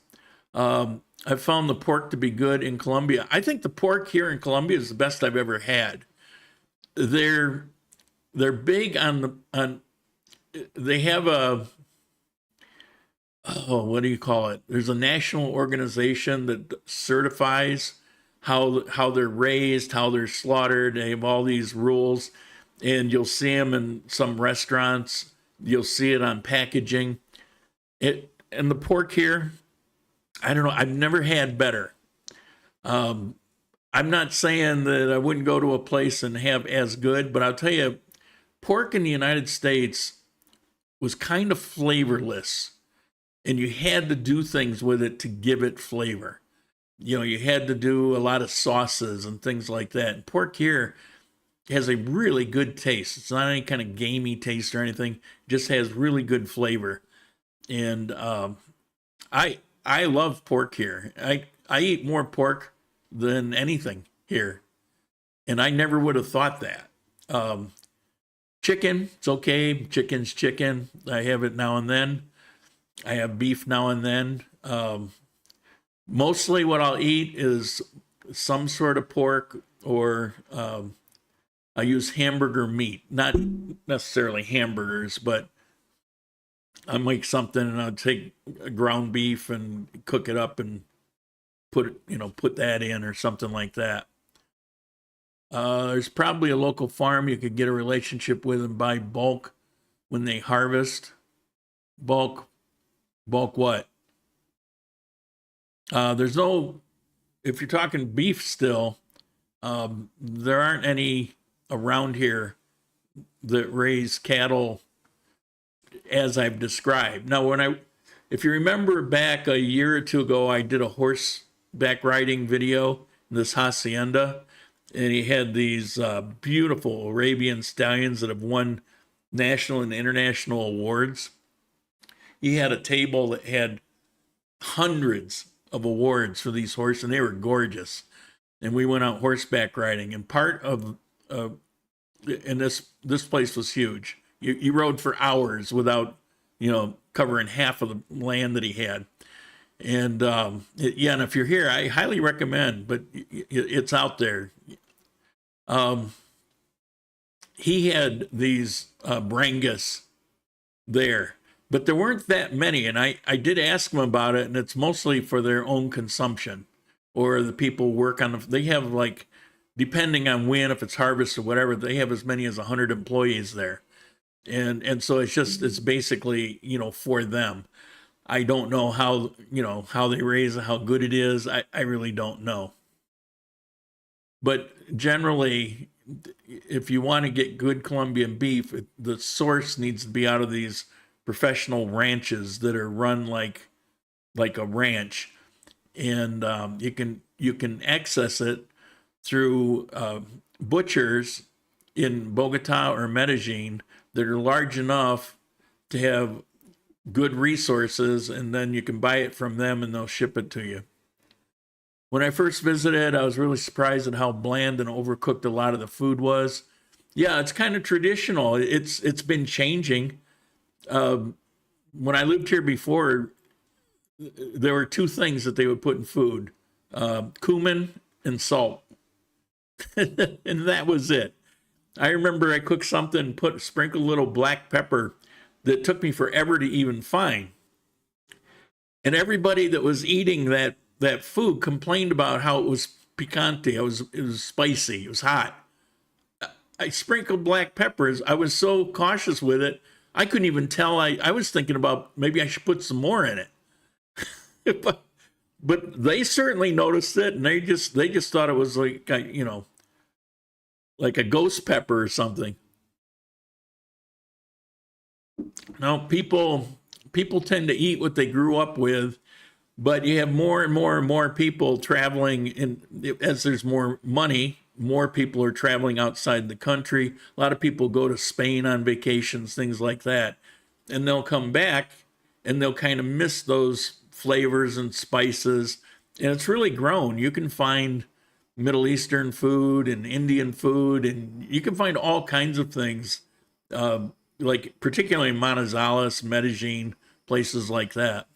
I found the pork to be good in Colombia. I think the pork here in Colombia is the best I've ever had. They're big on they have what do you call it? There's a national organization that certifies how they're raised, how they're slaughtered. They have all these rules, and you'll see them in some restaurants. You'll see it on packaging. And the pork here, I don't know. I've never had better. I'm not saying that I wouldn't go to a place and have as good, but I'll tell you, pork in the United States was kind of flavorless, and you had to do things with it to give it flavor. You had to do a lot of sauces and things like that. And pork here has a really good taste. It's not any kind of gamey taste or anything. It just has really good flavor. And I love pork here. I eat more pork than anything here, and I never would have thought that. Chicken, it's okay. Chicken's chicken. I have it now and then. I have beef now and then. Mostly what I'll eat is some sort of pork, or I use hamburger meat. Not necessarily hamburgers, but I make something and I'll take ground beef and cook it up and put that in, or something like that. There's probably a local farm you could get a relationship with and buy bulk when they harvest. Bulk what? There's no, if you're talking beef still, there aren't any around here that raise cattle as I've described. Now, if you remember back a year or two ago, I did a horseback riding video in this hacienda, and he had these beautiful Arabian stallions that have won national and international awards. He had a table that had hundreds of awards for these horses, and they were gorgeous. And we went out horseback riding, and part of and this place was huge. You rode for hours without covering half of the land that he had. And and if you're here, I highly recommend, but it's out there. He had these Brangus there, but there weren't that many. And I did ask him about it, and it's mostly for their own consumption, or the people work on they have, like, depending on when, if it's harvest or whatever, they have as many as 100 employees there. And so it's basically, for them. I don't know how they raise it, how good it is. I really don't know. But generally, if you want to get good Colombian beef, the source needs to be out of these professional ranches that are run like a ranch. And you can access it through butchers in Bogota or Medellin that are large enough to have good resources, and then you can buy it from them and they'll ship it to you. When I first visited, I was really surprised at how bland and overcooked a lot of the food was. Yeah, it's kind of traditional. It's been changing. When I lived here before, there were two things that they would put in food: cumin and salt, and that was it. I remember I cooked something, sprinkled a little black pepper that took me forever to even find. And everybody that was eating that food complained about how it was picante. It was spicy. It was hot. I sprinkled black peppers. I was so cautious with it, I couldn't even tell. I was thinking about maybe I should put some more in it. but they certainly noticed it, and they just thought it was like, you know, like a ghost pepper or something. Now, people tend to eat what they grew up with, but you have more and more and more people traveling, and as there's more money, more people are traveling outside the country. A lot of people go to Spain on vacations, things like that, and they'll come back and they'll kind of miss those flavors and spices, and it's really grown. You can find Middle Eastern food and Indian food, and you can find all kinds of things, like particularly in Manizales, Medellin, places like that.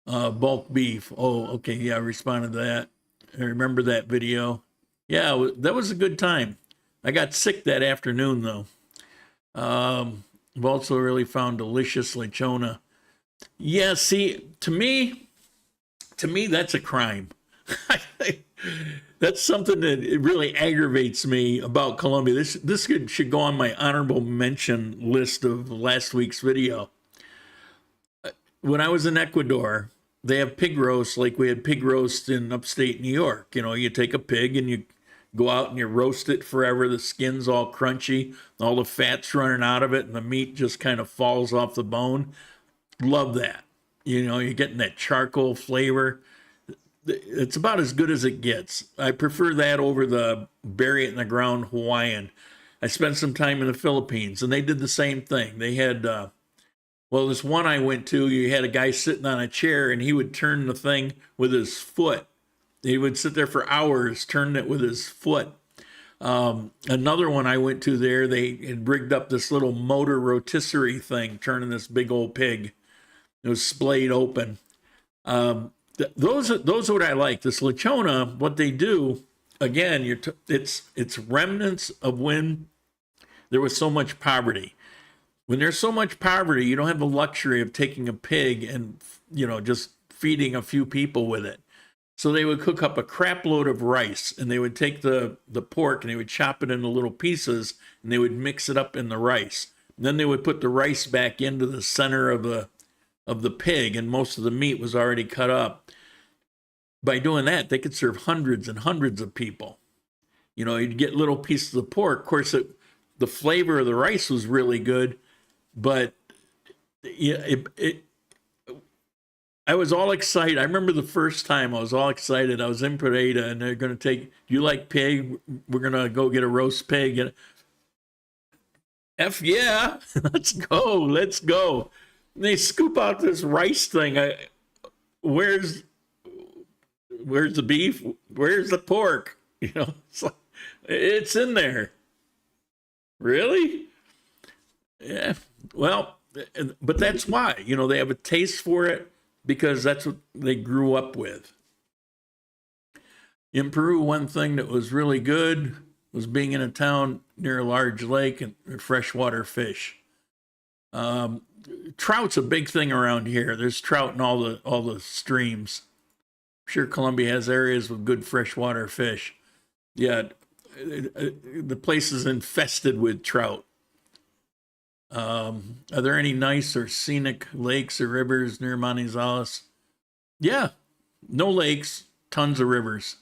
Bulk beef. Oh, okay. Yeah, I responded to that. I remember that video. Yeah, that was a good time. I got sick that afternoon, though. I've also really found delicious lechona. Yeah, see, to me, that's a crime. That's something that it really aggravates me about Colombia. This should go on my honorable mention list of last week's video. When I was in Ecuador, they have pig roast like we had pig roast in upstate New York. You know, you take a pig and you go out and you roast it forever. The skin's all crunchy, all the fat's running out of it, and the meat just kind of falls off the bone. Love that. You know, you're getting that charcoal flavor. It's about as good as it gets. I prefer that over the bury it in the ground Hawaiian. I spent some time in the Philippines, and they did the same thing. They had, this one I went to, you had a guy sitting on a chair, and he would turn the thing with his foot. He would sit there for hours, turning it with his foot. Another one I went to there, they had rigged up this little motor rotisserie thing, turning this big old pig. It was splayed open. Those are what I like. This lechona, what they do, again, it's remnants of when there was so much poverty. When there's so much poverty, you don't have the luxury of taking a pig and, you know, just feeding a few people with it. So they would cook up a crap load of rice, and they would take the pork and they would chop it into little pieces, and they would mix it up in the rice. And then they would put the rice back into the center of the pig, and most of the meat was already cut up. By doing that, they could serve hundreds and hundreds of people. You know, you'd get little pieces of pork. Of course, the flavor of the rice was really good, but I was all excited. I remember the first time I was all excited. I was in Pereira, and they're going to take, do you like pig? We're going to go get a roast pig. And yeah, let's go. And they scoop out this rice thing. Where's the beef? Where's the pork? You know, it's in there. Really? Yeah. Well, but that's why, you know, they have a taste for it because that's what they grew up with. In Peru, one thing that was really good was being in a town near a large lake and freshwater fish. Trout's a big thing around here. There's trout in all the streams. I'm sure Colombia has areas with good freshwater fish. Yeah, the place is infested with trout. Are there any nice or scenic lakes or rivers near Manizales? Yeah, no lakes, tons of rivers.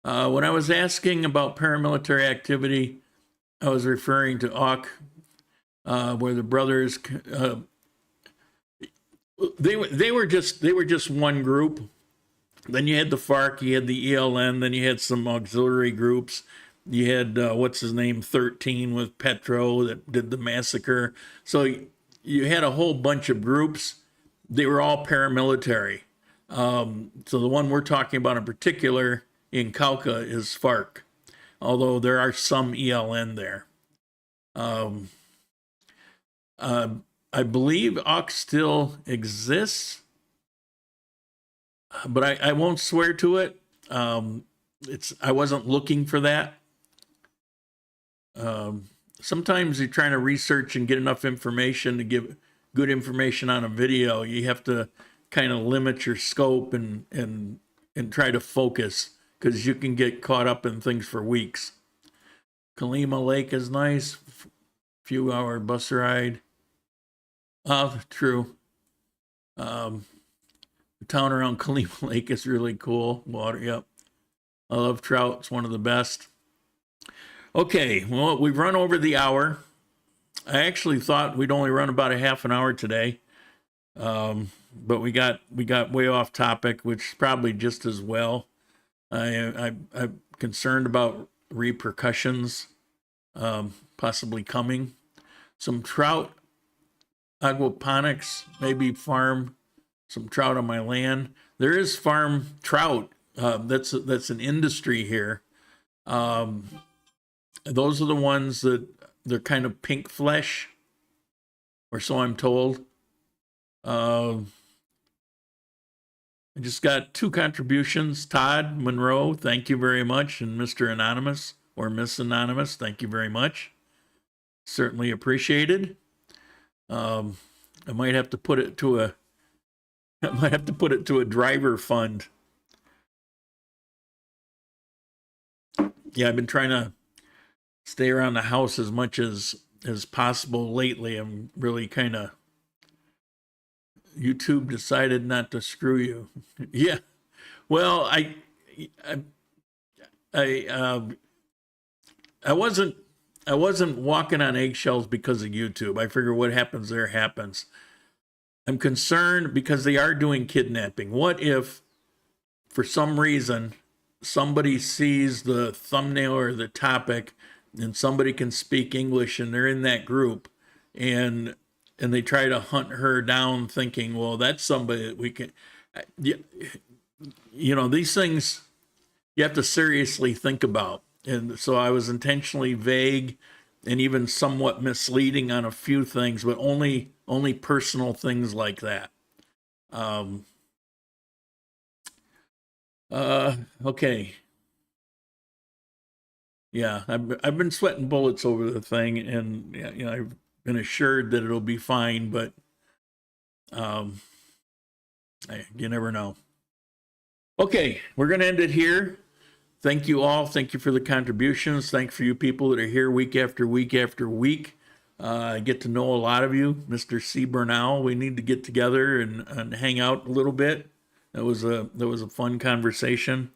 When I was asking about paramilitary activity, I was referring to Auk, where the brothers they were just one group. Then you had the FARC, you had the ELN, then you had some auxiliary groups. You had what's his name, 13 with Petro that did the massacre. So you had a whole bunch of groups. They were all paramilitary. So the one we're talking about in particular in Cauca is FARC, although there are some ELN there. I believe AUX still exists, but I won't swear to it. I wasn't looking for that. Sometimes you're trying to research and get enough information to give good information on a video. You have to kind of limit your scope and try to focus, because you can get caught up in things for weeks. Kalima Lake is nice. Few hour bus ride. True. The town around Kalima Lake is really cool. Water, yep. I love trout. It's one of the best. Okay, well, we've run over the hour. I actually thought we'd only run about a half an hour today. But we got way off topic, which is probably just as well. I'm concerned about repercussions possibly coming. Some trout aquaponics, maybe farm some trout on my land. There is farm trout. That's an industry here. Those are the ones that they're kind of pink flesh, or so I'm told. I just got 2 contributions. Todd Monroe, thank you very much, and Mr. Anonymous or Miss Anonymous, thank you very much. Certainly appreciated. I might have to put it to a driver fund. Yeah, I've been trying to stay around the house as much as possible lately. I'm really kind of, YouTube decided not to screw you. Yeah. Well, I wasn't walking on eggshells because of YouTube. I figure what happens there happens. I'm concerned because they are doing kidnapping. What if, for some reason, somebody sees the thumbnail or the topic and somebody can speak English and they're in that group and they try to hunt her down thinking, well, that's somebody that we can, you know, these things you have to seriously think about. And so I was intentionally vague and even somewhat misleading on a few things, but only personal things like that. Okay. Yeah, I've been sweating bullets over the thing, and you know, I've been assured that it'll be fine, but you never know. Okay, we're gonna end it here. Thank you all. Thank you for the contributions. Thank for you people that are here week after week after week. I get to know a lot of you. Mr. C. Bernal, we need to get together and hang out a little bit. That was a fun conversation.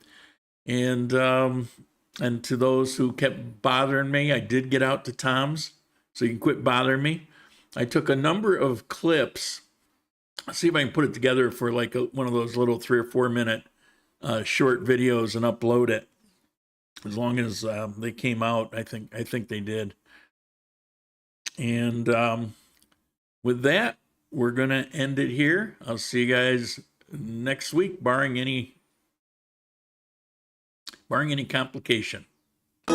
And to those who kept bothering me, I did get out to Tom's, so you can quit bothering me. I took a number of clips. I'll see if I can put it together for like one of those little 3 or 4 minute short videos and upload it. As long as they came out, I think they did. And with that, we're gonna end it here. I'll see you guys next week, barring any complication. A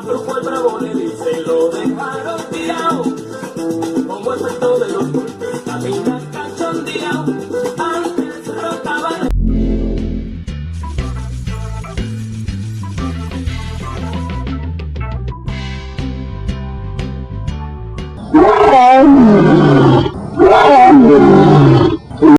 tu bravo le dice lo dejaron.